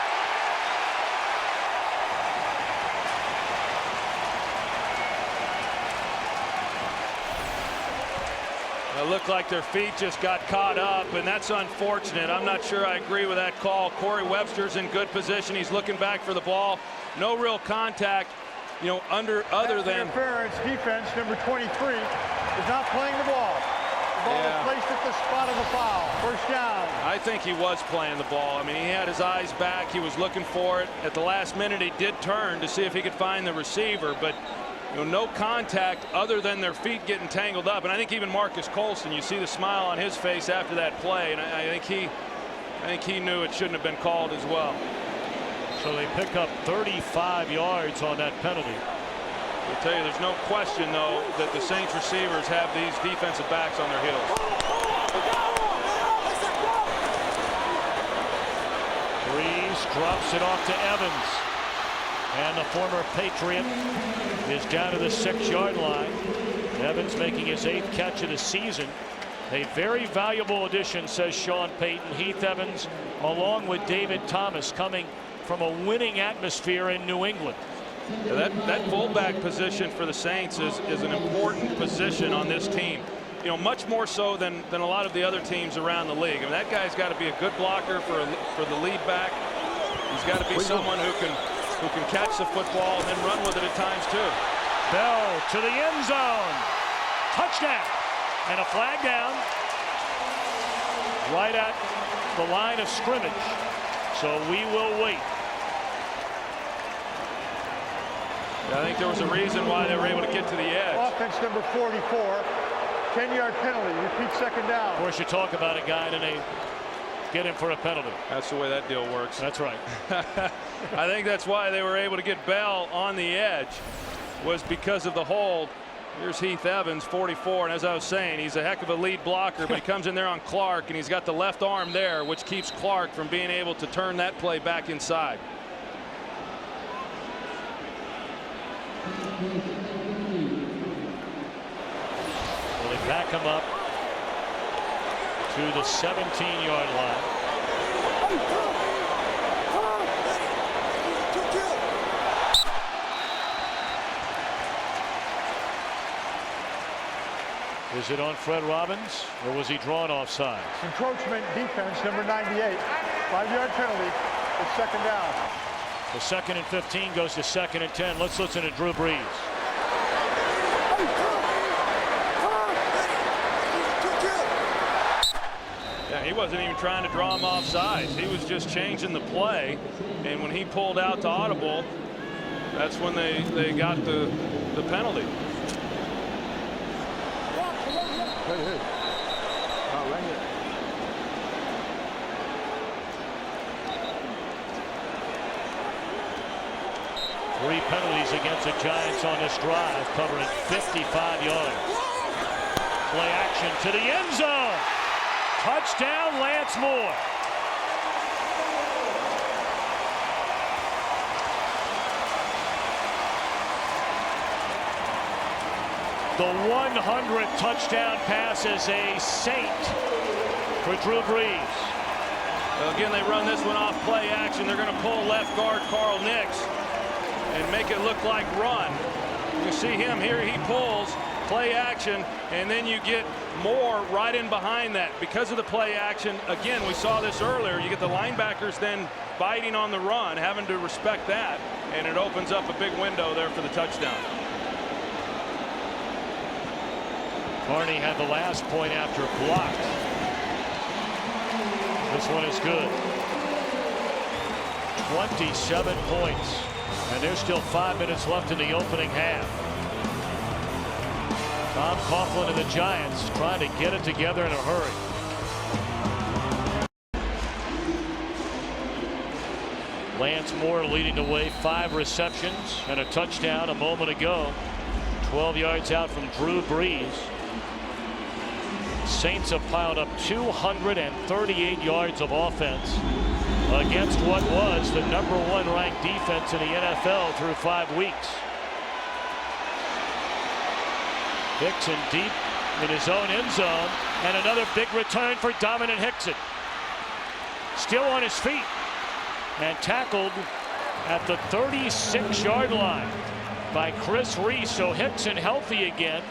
S2: It looked like their feet just got caught up, and that's unfortunate. I'm not sure I agree with that call. Corey Webster's in good position. He's looking back for the ball. No real contact, you know, other than
S5: interference. Defense number 23 is not playing the ball. The ball is placed at the spot of the foul. First down.
S2: I think he was playing the ball. I mean, he had his eyes back. He was looking for it. At the last minute, he did turn to see if he could find the receiver, but you know, no contact other than their feet getting tangled up. And I think even Marcus Colston, you see the smile on his face after that play, and I think he knew it shouldn't have been called as well.
S8: So they pick up 35 yards on that penalty.
S2: I'll tell you, there's no question, though, that the Saints receivers have these defensive backs on their heels.
S8: Breeze drops it off to Evans. And the former Patriot is down to the 6-yard line. Evans making his 8th catch of the season. A very valuable addition, says Sean Payton. Heath Evans, along with David Thomas, coming from a winning atmosphere in New England.
S2: Yeah, that fullback position for the Saints is an important position on this team. You know, much more so than a lot of the other teams around the league. I mean, that guy's got to be a good blocker for the lead back. He's got to be someone who can catch the football and then run with it at times too.
S8: Bell to the end zone. Touchdown. And a flag down right at the line of scrimmage. So we will wait.
S2: I think there was a reason why they were able to get to the edge.
S5: Offense number 44, 10-yard penalty. Repeat second down.
S8: Of course, you talk about a guy and they get him for a penalty.
S2: That's the way that deal works.
S8: That's right.
S2: I think that's why they were able to get Bell on the edge, was because of the hold. Here's Heath Evans, 44, and as I was saying, he's a heck of a lead blocker, but he comes in there on Clark, and he's got the left arm there, which keeps Clark from being able to turn that play back inside.
S8: Well, they back him up to the 17-yard line. Is it on Fred Robbins, or was he drawn offside?
S5: Encroachment defense number 98. 5-yard penalty. It's second down.
S8: The 2nd and 15 goes to 2nd and 10. Let's listen to Drew Brees.
S2: Yeah, he wasn't even trying to draw him off sides. He was just changing the play, and when he pulled out to audible, that's when they got the penalty.
S8: Three penalties against the Giants on this drive, covering 55 yards. Play action to the end zone. Touchdown, Lance Moore. The 100th touchdown pass as a Saint for Drew Brees.
S2: Well, again, they run this one off play action. They're going to pull left guard Carl Nix and make it look like run. You see him here, he pulls play action, and then you get Moore right in behind that. Because of the play action, again, we saw this earlier, you get the linebackers then biting on the run, having to respect that, and it opens up a big window there for the touchdown.
S8: Carney had the last point after blocked. This one is good. 27 points. And there's still 5 minutes left in the opening half. Tom Coughlin and the Giants trying to get it together in a hurry. Lance Moore leading the way, 5 receptions and a touchdown a moment ago. 12 yards out from Drew Brees. Saints have piled up 238 yards of offense against what was the #1 ranked defense in the NFL through 5 weeks. Hickson deep in his own end zone, and another big return for Dominant Hickson. Still on his feet and tackled at the 36-yard line by Chris Reese. So Hickson healthy again.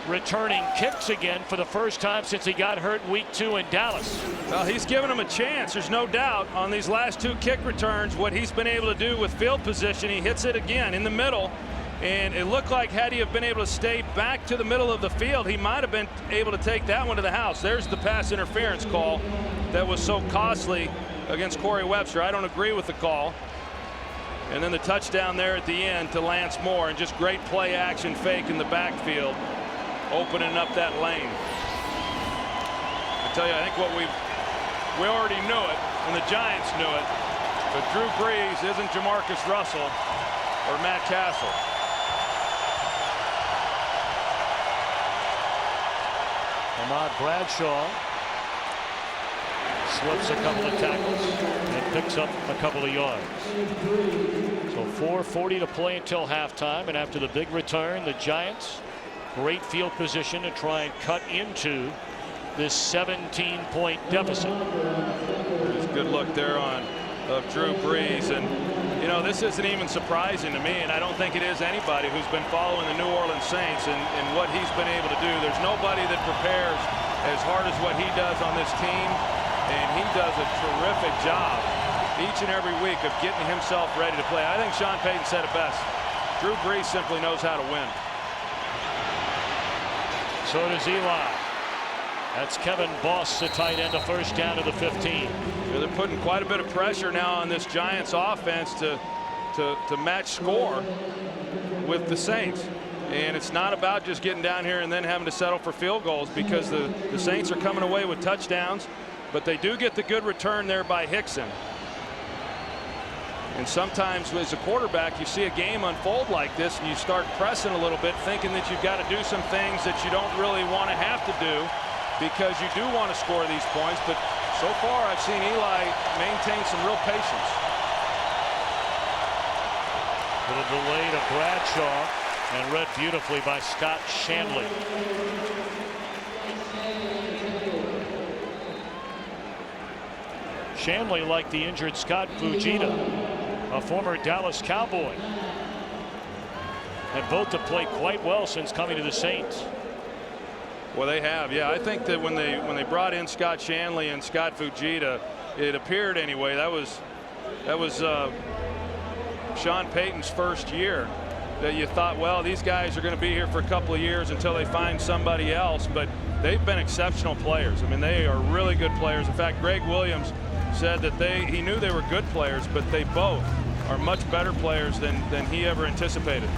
S8: returning kicks again for the first time since he got hurt week 2 in Dallas.
S2: Well, he's given him a chance. There's no doubt on these last 2 kick returns what he's been able to do with field position. He hits it again in the middle, and it looked like had he have been able to stay back to the middle of the field, he might have been able to take that one to the house. There's the pass interference call that was so costly against Corey Webster. I don't agree with the call. And then the touchdown there at the end to Lance Moore, and just great play action fake in the backfield, opening up that lane. I tell you, I think what we already knew it, and the Giants knew it, but Drew Brees isn't Jamarcus Russell or Matt Castle.
S8: Ahmad Bradshaw slips a couple of tackles and picks up a couple of yards. So 4:40 to play until halftime, and after the big return, the Giants, great field position to try and cut into this 17-point deficit.
S2: There's a good look there of Drew Brees, and you know, this isn't even surprising to me, and I don't think it is anybody who's been following the New Orleans Saints and what he's been able to do. There's nobody that prepares as hard as what he does on this team, and he does a terrific job each and every week of getting himself ready to play. I think Sean Payton said it best. Drew Brees simply knows how to win.
S8: So does Eli. That's Kevin Boss, the tight end, a first down to the 15.
S2: They're putting quite a bit of pressure now on this Giants offense to match score with the Saints. And it's not about just getting down here and then having to settle for field goals, because the Saints are coming away with touchdowns, but they do get the good return there by Hickson. And sometimes as a quarterback, you see a game unfold like this and you start pressing a little bit, thinking that you've got to do some things that you don't really want to have to do, because you do want to score these points. But so far I've seen Eli maintain some real patience.
S8: Little delay to Bradshaw, and read beautifully by Scott Shanley. Shanley, like the injured Scott Fujita, a former Dallas Cowboy, and both have played quite well since coming to the Saints.
S2: Well, they have. Yeah, I think that when they brought in Scott Shanley and Scott Fujita, it appeared anyway that was Sean Payton's first year, that you thought, well, these guys are going to be here for a couple of years until they find somebody else. But they've been exceptional players. I mean, they are really good players. In fact, Greg Williams said that he knew they were good players, but they both are much better players than he ever anticipated.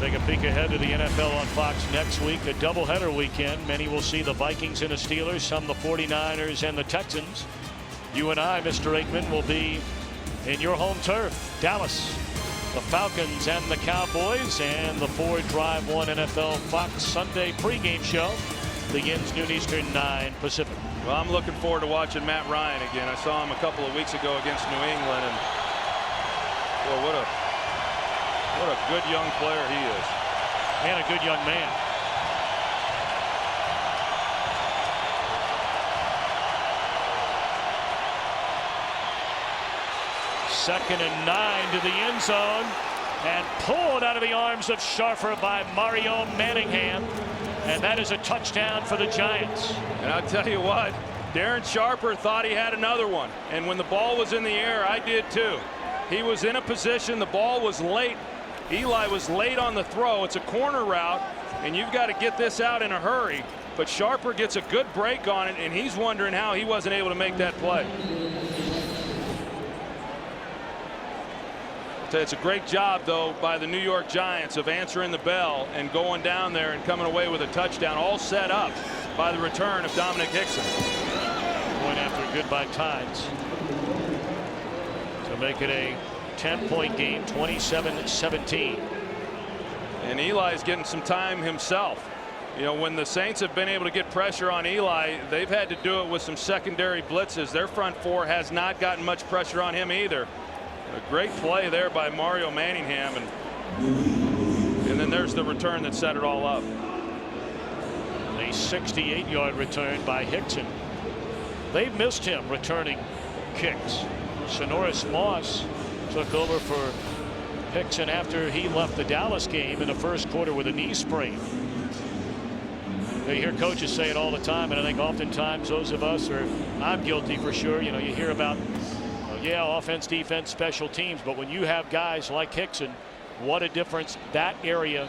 S8: Take a peek ahead to the NFL on Fox next week, a doubleheader weekend. Many will see the Vikings and the Steelers, some the 49ers and the Texans. You and I, Mr. Aikman, will be in your home turf, Dallas. The Falcons and the Cowboys, and the Ford Drive 1 NFL Fox Sunday pregame show begins noon Eastern, 9 Pacific.
S2: Well, I'm looking forward to watching Matt Ryan again. I saw him a couple of weeks ago against New England, and boy, what a good young player he is.
S8: And a good young man. Second and 9 to the end zone, and pulled out of the arms of Sharper by Mario Manningham, and that is a touchdown for the Giants.
S2: And I'll tell you what, Darren Sharper thought he had another one, and when the ball was in the air, I did too. He was in a position, the ball was late. Eli was late on the throw. It's a corner route, and you've got to get this out in a hurry. But Sharper gets a good break on it, and he's wondering how he wasn't able to make that play. It's a great job, though, by the New York Giants of answering the bell and going down there and coming away with a touchdown, all set up by the return of Dominic Hickson.
S8: Point after good by Tides to make it a 10-point game, 27-17.
S2: And Eli's getting some time himself. You know, when the Saints have been able to get pressure on Eli, they've had to do it with some secondary blitzes. Their front four has not gotten much pressure on him either. A great play there by Mario Manningham, and then there's the return that set it all up.
S8: A 68-yard return by Hickson. They missed him returning kicks. Sonoris Moss took over for Hickson after he left the Dallas game in the first quarter with a knee sprain. You hear coaches say it all the time, and I think oftentimes those of us I'm guilty for sure. You hear about, yeah, offense, defense, special teams, but when you have guys like Hickson, what a difference that area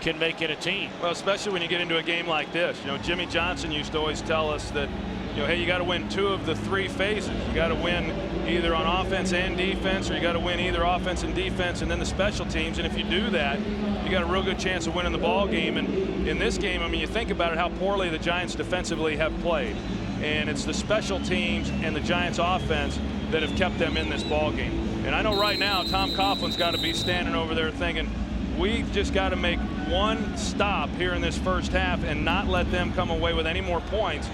S8: can make in a team.
S2: Well, especially when you get into a game like this. Jimmy Johnson used to always tell us that, hey, you got to win 2 of the 3 phases. You got to win either on offense and defense, or you got to win either offense and defense and then the special teams. And if you do that, you got a real good chance of winning the ball game. And in this game, I mean, you think about it, how poorly the Giants defensively have played, and it's the special teams and the Giants offense that have kept them in this ball game. And I know right now Tom Coughlin's got to be standing over there thinking, we've just got to make one stop here in this first half and not let them come away with any more points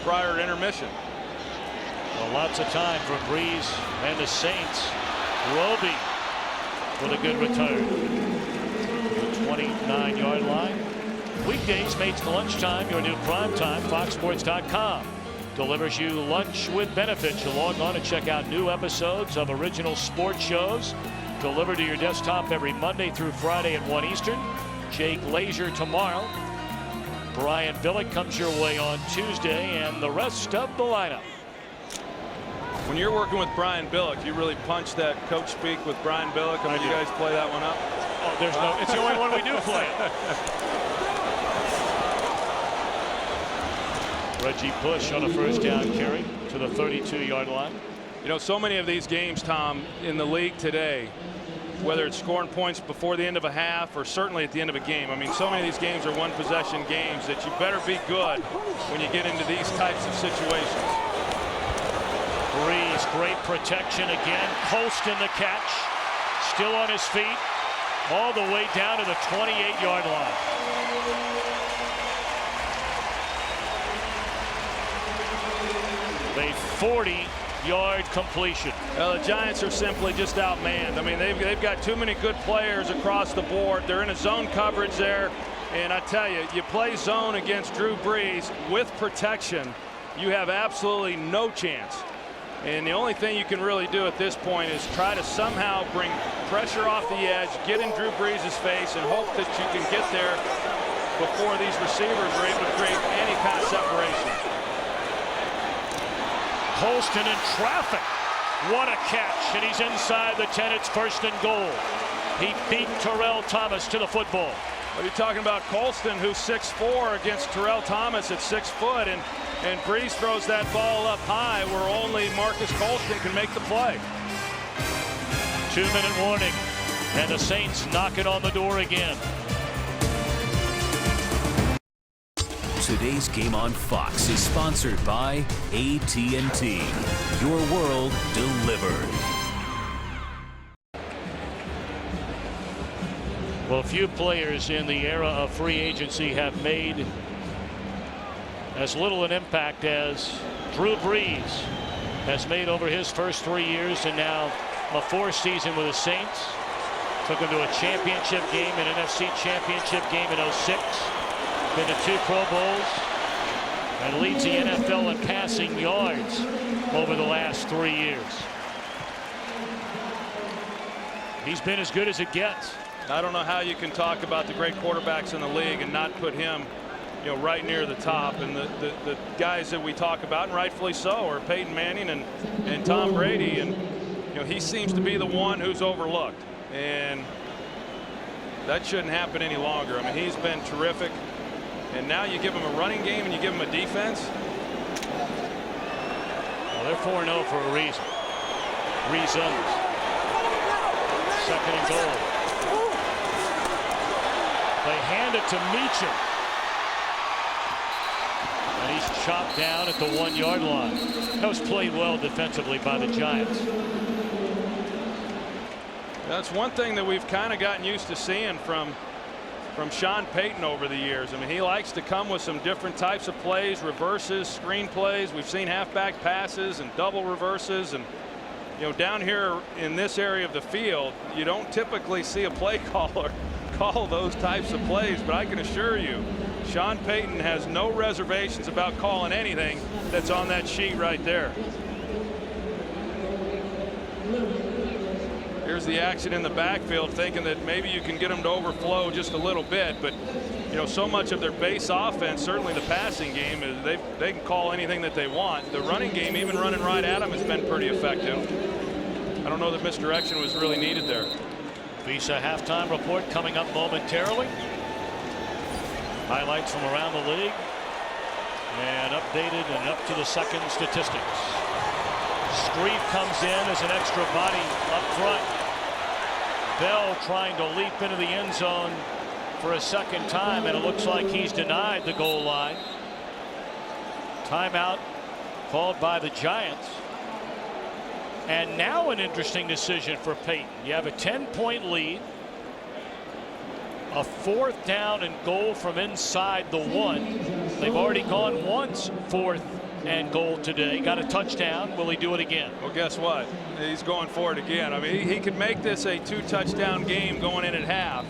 S2: prior to intermission.
S8: Well, lots of time for Breeze and the Saints. Roby with a good return. The 29-yard line. Weekdays, mates lunchtime, your new primetime, FoxSports.com. Delivers you lunch with benefits. You log on and check out new episodes of original sports shows delivered to your desktop every Monday through Friday at 1 Eastern. Jake Lazier tomorrow. Brian Billick comes your way on Tuesday, and the rest of the lineup.
S2: When you're working with Brian Billick, you really punch that coach speak with Brian Billick. I mean, you guys play that one up?
S8: Oh, there's no. It's the only one we do play. Reggie Bush on a first down carry to the 32-yard line.
S2: So many of these games, Tom, in the league today, whether it's scoring points before the end of a half or certainly at the end of a game. I mean, so many of these games are one-possession games that you better be good when you get into these types of situations.
S8: Breeze, great protection again. Colston the catch. Still on his feet. All the way down to the 28-yard line. A 40-yard completion.
S2: Well, the Giants are simply just outmanned. I mean, they've got too many good players across the board. They're in a zone coverage there, and I tell you, you play zone against Drew Brees with protection, you have absolutely no chance. And the only thing you can really do at this point is try to somehow bring pressure off the edge, get in Drew Brees' face, and hope that you can get there before these receivers are able to create any kind of separation.
S8: Colston in traffic. What a catch, and he's inside the 10. It's 1st and goal. He beat Terrell Thomas to the football.
S2: Well, you're talking about Colston, who's 6'4", against Terrell Thomas at 6 foot, and Breeze throws that ball up high where only Marcus Colston can make the play.
S8: 2-minute warning, and the Saints knock it on the door again.
S6: Today's game on Fox is sponsored by AT&T. Your world delivered.
S8: Well, few players in the era of free agency have made as little an impact as Drew Brees has made over his first 3 years, and now a 4th season with the Saints. Took him to a championship game, an NFC championship game in '06. Been to 2 Pro Bowls and leads the NFL in passing yards over the last 3 years. He's been as good as it gets.
S2: I don't know how you can talk about the great quarterbacks in the league and not put him, right near the top. And the guys that we talk about, and rightfully so, are Peyton Manning and Tom Brady. And he seems to be the one who's overlooked, and that shouldn't happen any longer. I mean, he's been terrific. And now you give him a running game and you give him a defense.
S8: Well, they're 4-0 for a reason. Reasons. 2nd and goal. They hand it to Meacham. And he's chopped down at the 1-yard line. That was played well defensively by the Giants.
S2: That's one thing that we've kind of gotten used to seeing from Sean Payton over the years. I mean, he likes to come with some different types of plays, reverses, screen plays. We've seen halfback passes and double reverses, and down here in this area of the field, you don't typically see a play caller call those types of plays, but I can assure you Sean Payton has no reservations about calling anything that's on that sheet right there. here's the action in the backfield, thinking that maybe you can get them to overflow just a little bit. But, you know, so much of their base offense, certainly the passing game, is they can call anything that they want. The running game, even running right at them, has been pretty effective. I don't know that misdirection was really needed there.
S8: Visa halftime report coming up momentarily. Highlights from around the league and updated and up to the second statistics. Screeve comes in as an extra body up front. Bell trying to leap into the end zone for a second time, and it looks like he's denied the goal line. Timeout called by the Giants. And now an interesting decision for Peyton. You have a 10-point lead. A 4th down and goal from inside the 1. They've already gone once 4th and goal today. Got a touchdown. Will he do it again?
S2: Well, guess what? He's going for it again. I mean, he could make this a 2-touchdown game going in at half.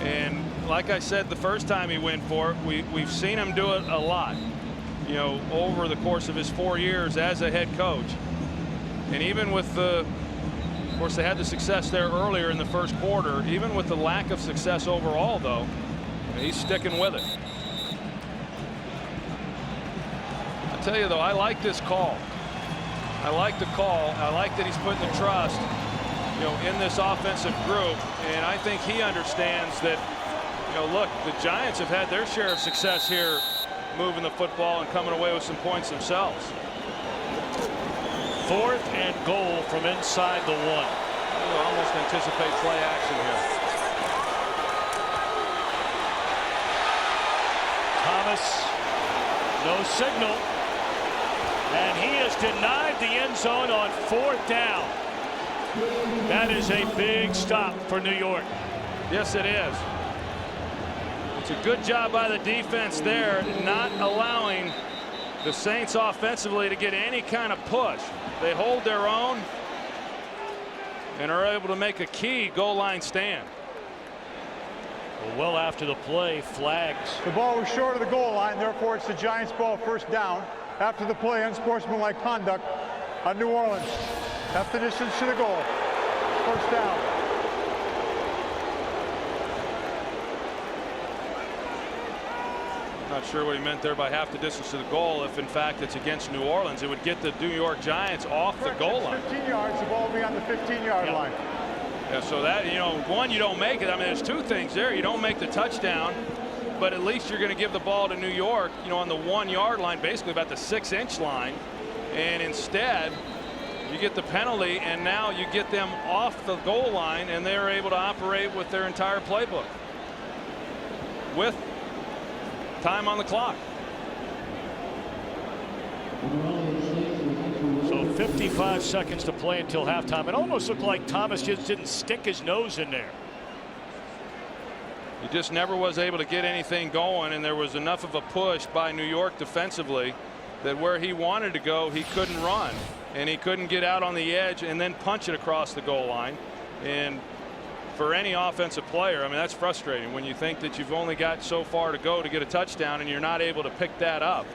S2: And like I said the first time he went for it, we've seen him do it a lot, you know, over the course of his 4 years as a head coach. And even with the, of course, they had the success there earlier in the first quarter. Even with the lack of success overall, though, he's sticking with it. I tell you, though, I like this call. I like the call. I like that he's putting the trust, you know, in this offensive group. And I think he understands that, you know, look, the Giants have had their share of success here moving the football and coming away with some points themselves.
S8: 4th and goal from inside the 1.
S2: You'll almost anticipate play action here.
S8: Thomas, no signal. And he has denied the end zone on 4th down. That is a big stop for New York.
S2: Yes, it is. It's a good job by the defense there, not allowing the Saints offensively to get any kind of push. They hold their own and are able to make a key goal line stand.
S8: Well after the play, flags.
S5: The ball was short of the goal line, therefore it's the Giants' ball, 1st down. After the play, unsportsmanlike conduct on New Orleans. Half the distance to the goal. 1st down.
S2: Not sure what he meant there by half the distance to the goal. If in fact it's against New Orleans, it would get the New York Giants off the goal line.
S5: 15 yards, the ball will be on the 15-yard line.
S2: Yeah, so that, you know, one, you don't make it. I mean, there's 2 things there. You don't make the touchdown, but at least you're going to give the ball to New York, you know, on the 1-yard line, basically about the 6-inch line. And instead, you get the penalty, and now you get them off the goal line, and they're able to operate with their entire playbook with time on the clock.
S8: So 55 seconds to play until halftime. It almost looked like Thomas just didn't stick his nose in there.
S2: He just never was able to get anything going, and there was enough of a push by New York defensively that where he wanted to go, he couldn't run, and he couldn't get out on the edge and then punch it across the goal line. And for any offensive player, I mean, that's frustrating when you think that you've only got so far to go to get a touchdown and you're not able to pick that up.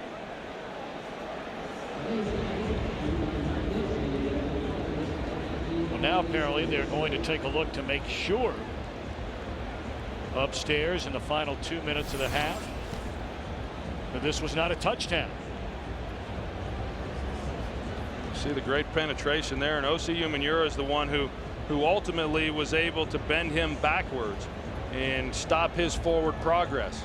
S8: Well, now apparently they're going to take a look to make sure upstairs in the final 2 minutes of the half that this was not a touchdown.
S2: See the great penetration there, and O.C. Umenyiora is the one who ultimately was able to bend him backwards and stop his forward progress.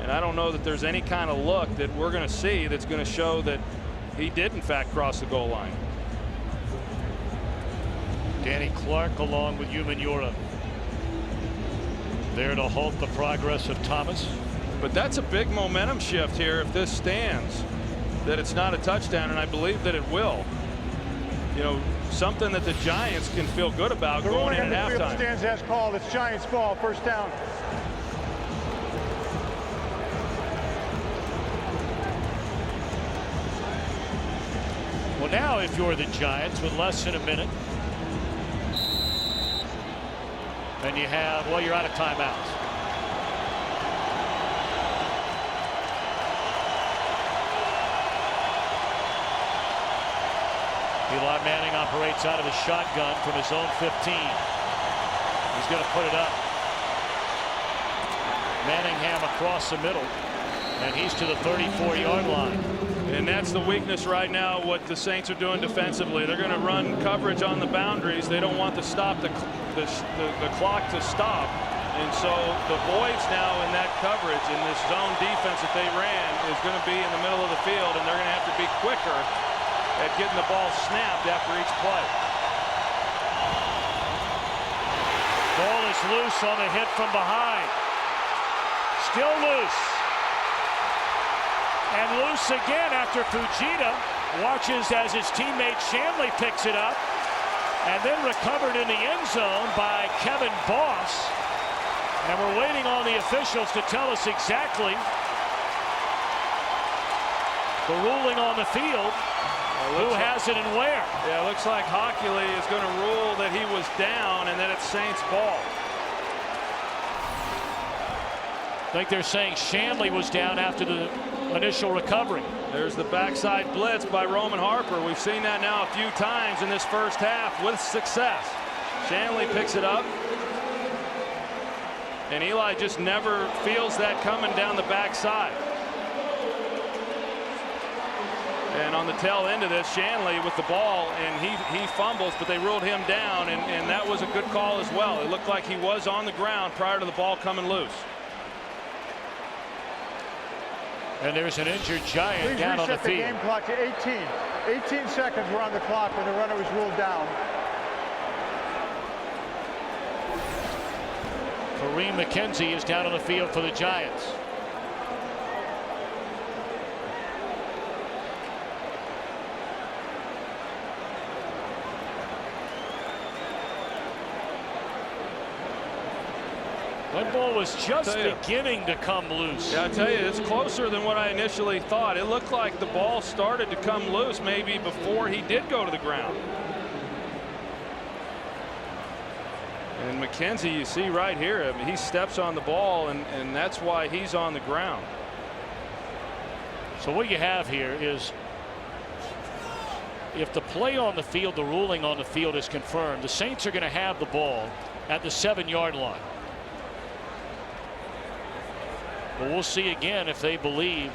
S2: And I don't know that there's any kind of look that we're going to see that's going to show that he did in fact cross the goal line.
S8: Danny Clark along with Umenyiora there to halt the progress of Thomas.
S2: But that's a big momentum shift here if this stands, that it's not a touchdown, and I believe that it will. You know, something that the Giants can feel good about going in at halftime.
S5: The stands as called. It's Giants ball, 1st down.
S8: Well, now if you're the Giants with less than a minute, and you have, well, you're out of timeouts. Eli Manning operates out of the shotgun from his own 15. He's going to put it up. Manningham across the middle, and he's to the 34-yard line.
S2: And that's the weakness right now, what the Saints are doing defensively. They're going to run coverage on the boundaries. They don't want the clock to stop. And so the voids now in that coverage, in this zone defense that they ran, is going to be in the middle of the field, and they're going to have to be quicker at getting the ball snapped after each play.
S8: Ball is loose on the hit from behind. Still loose. And loose again after Fujita watches as his teammate Shanley picks it up, and then recovered in the end zone by Kevin Boss. And we're waiting on the officials to tell us exactly the ruling on the field, who has it and where.
S2: Yeah, it looks like Hockley is going to rule that he was down and that it's Saints ball.
S8: I think they're saying Shanley was down after the initial recovery.
S2: There's the backside blitz by Roman Harper. We've seen that now a few times in this first half with success. Shanley picks it up. And Eli just never feels that coming down the backside. And on the tail end of this, Shanley with the ball, and he fumbles, but they ruled him down, and that was a good call as well. It looked like he was on the ground prior to the ball coming loose.
S8: And there's an injured Giant down on the field.
S5: Please reset the game clock to 18. 18 seconds were on the clock when the runner was ruled down.
S8: Kareem McKenzie is down on the field for the Giants. That ball was just beginning to come loose.
S2: Yeah, I tell you, it's closer than what I initially thought. It looked like the ball started to come loose maybe before he did go to the ground. And McKenzie, you see right here, I mean, he steps on the ball, and that's why he's on the ground.
S8: So what you have here is, if the play on the field, the ruling on the field is confirmed, the Saints are going to have the ball at the 7-yard line. But we'll see again if they believe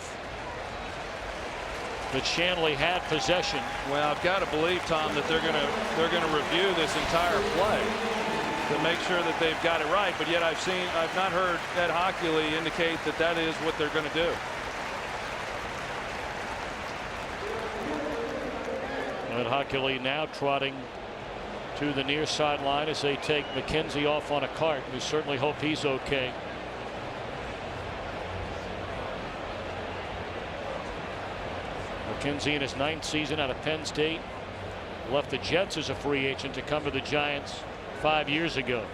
S8: that Shanley had possession.
S2: Well, I've got to believe, Tom, that they're going to review this entire play to make sure that they've got it right. But yet I've not heard Ed Hockley indicate that that is what they're going to do.
S8: Ed Hockley now trotting to the near sideline as they take McKenzie off on a cart. We certainly hope he's okay. McKenzie in his 9th season out of Penn State left the Jets as a free agent to come to the Giants 5 years ago.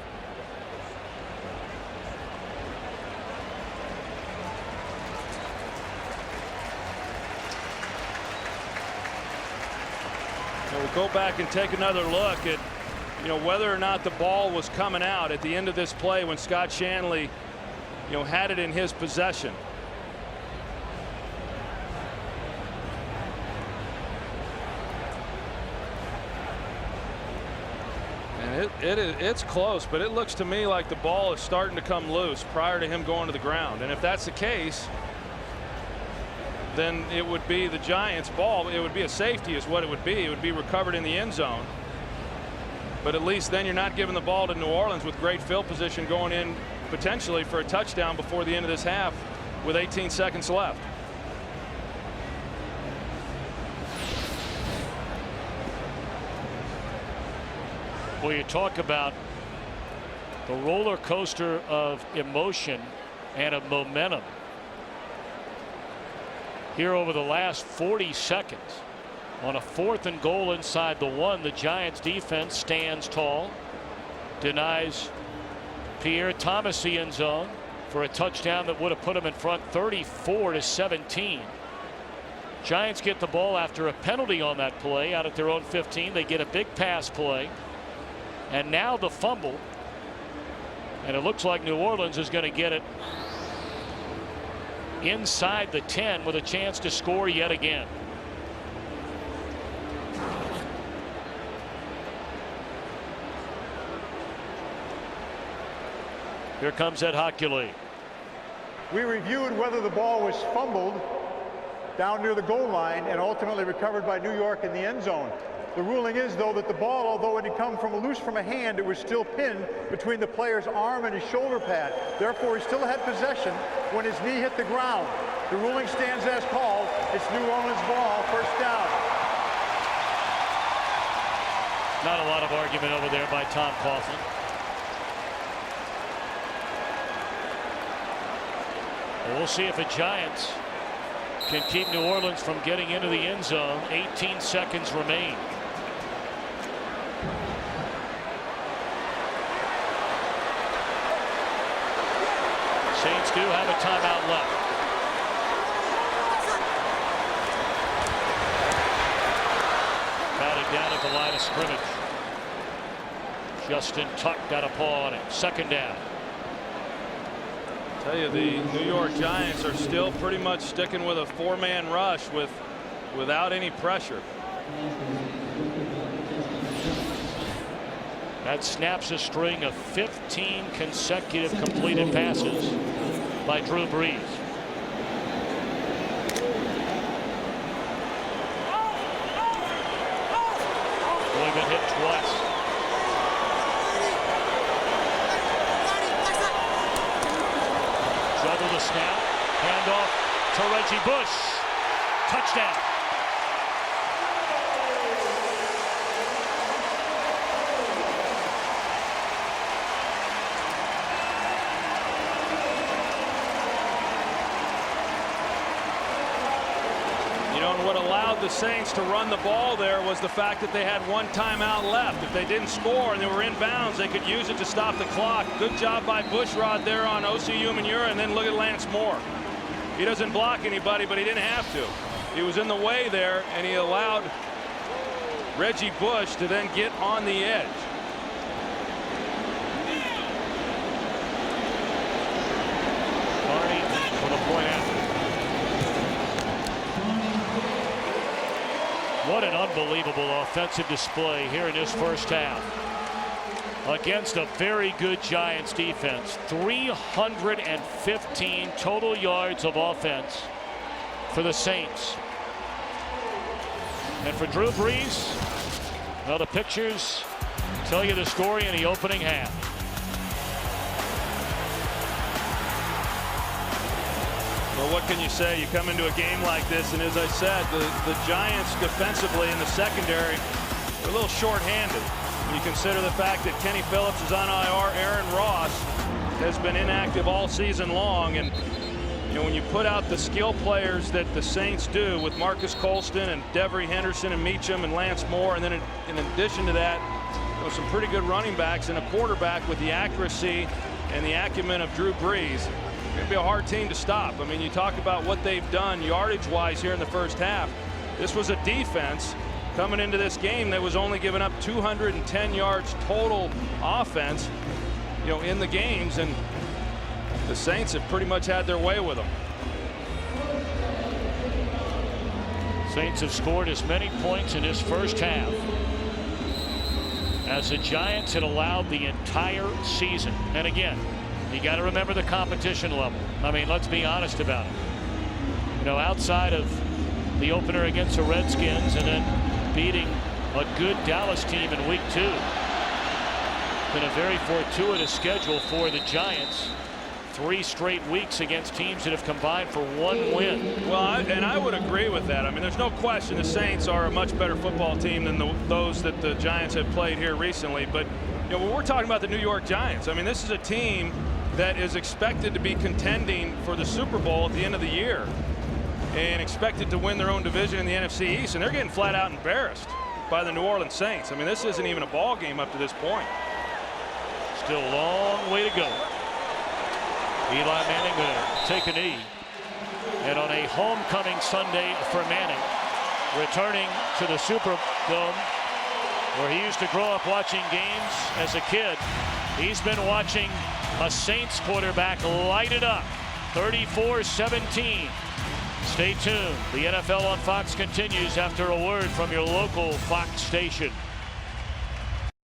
S2: We'll go back and take another look at, whether or not the ball was coming out at the end of this play when Scott Shanley, had it in his possession. And it's close, but it looks to me like the ball is starting to come loose prior to him going to the ground. And if that's the case, then it would be the Giants' ball. It would be a safety is what it would be. It would be recovered in the end zone. But at least then you're not giving the ball to New Orleans with great field position going in potentially for a touchdown before the end of this half with 18 seconds left.
S8: Well, you talk about the roller coaster of emotion and of momentum here over the last 40 seconds. On a 4th and goal inside the 1, the Giants defense stands tall, denies Pierre Thomas the end zone for a touchdown that would have put him in front 34-17. Giants get the ball after a penalty on that play out at their own 15. They get a big pass play. And now the fumble, and it looks like New Orleans is going to get it inside the 10 with a chance to score yet again. Here comes Ed Hockley.
S5: We reviewed whether the ball was fumbled down near the goal line and ultimately recovered by New York in the end zone. The ruling is, though, that the ball, although it had come loose from a hand, it was still pinned between the player's arm and his shoulder pad. Therefore, he still had possession when his knee hit the ground. The ruling stands as called. It's New Orleans ball, first down.
S8: Not a lot of argument over there by Tom Coughlin. Well, we'll see if the Giants can keep New Orleans from getting into the end zone. 18 seconds remain. Saints do have a timeout left. Batted down at the line of scrimmage. Justin Tuck got a paw on it. Second down.
S2: Tell you, the New York Giants are still pretty much sticking with a four-man rush without any pressure.
S8: That snaps a string of 15 consecutive completed passes by Drew Brees. Only been hit twice. Juggle the snap, handoff to Reggie Bush. Touchdown.
S2: What allowed the Saints to run the ball there was the fact that they had one timeout left. If they didn't score and they were in bounds, they could use it to stop the clock. Good job by Bushrod there on Osi Umenyiora, and then look at Lance Moore. He doesn't block anybody, but he didn't have to. He was in the way there, and he allowed Reggie Bush to then get on the edge.
S8: Barney for the point after. What an unbelievable offensive display here in this first half against a very good Giants defense. 315 total yards of offense for the Saints. And for Drew Brees, well, the pictures tell you the story in the opening half.
S2: Well, what can you say? You come into a game like this, and as I said, the Giants defensively in the secondary are a little short-handed. You consider the fact that Kenny Phillips is on IR, Aaron Ross has been inactive all season long, and you know, when you put out the skill players that the Saints do with Marcus Colston and Devery Henderson and Meacham and Lance Moore, and then in addition to that, you know, some pretty good running backs and a quarterback with the accuracy and the acumen of Drew Brees. It's going to be a hard team to stop. I mean, you talk about what they've done yardage-wise here in the first half. This was a defense coming into this game that was only giving up 210 yards total offense, you know, in the games, and the Saints have pretty much had their way with them.
S8: Saints have scored as many points in this first half as the Giants had allowed the entire season. And again, you got to remember the competition level. I mean, let's be honest about it. You know, outside of the opener against the Redskins and then beating a good Dallas team in week 2, been a very fortuitous schedule for the Giants. 3 straight weeks against teams that have combined for 1 win.
S2: Well, I would agree with that. I mean, there's no question the Saints are a much better football team than those that the Giants have played here recently. But you know, when we're talking about the New York Giants, I mean, this is a team that is expected to be contending for the Super Bowl at the end of the year and expected to win their own division in the NFC East, and they're getting flat out embarrassed by the New Orleans Saints. I mean, this isn't even a ball game up to this point.
S8: Still a long way to go. Eli Manning going to take a knee, and on a homecoming Sunday for Manning, returning to the Superdome where he used to grow up watching games as a kid, he's been watching a Saints quarterback light it up. 34-17. Stay tuned. The NFL on Fox continues after a word from your local Fox station.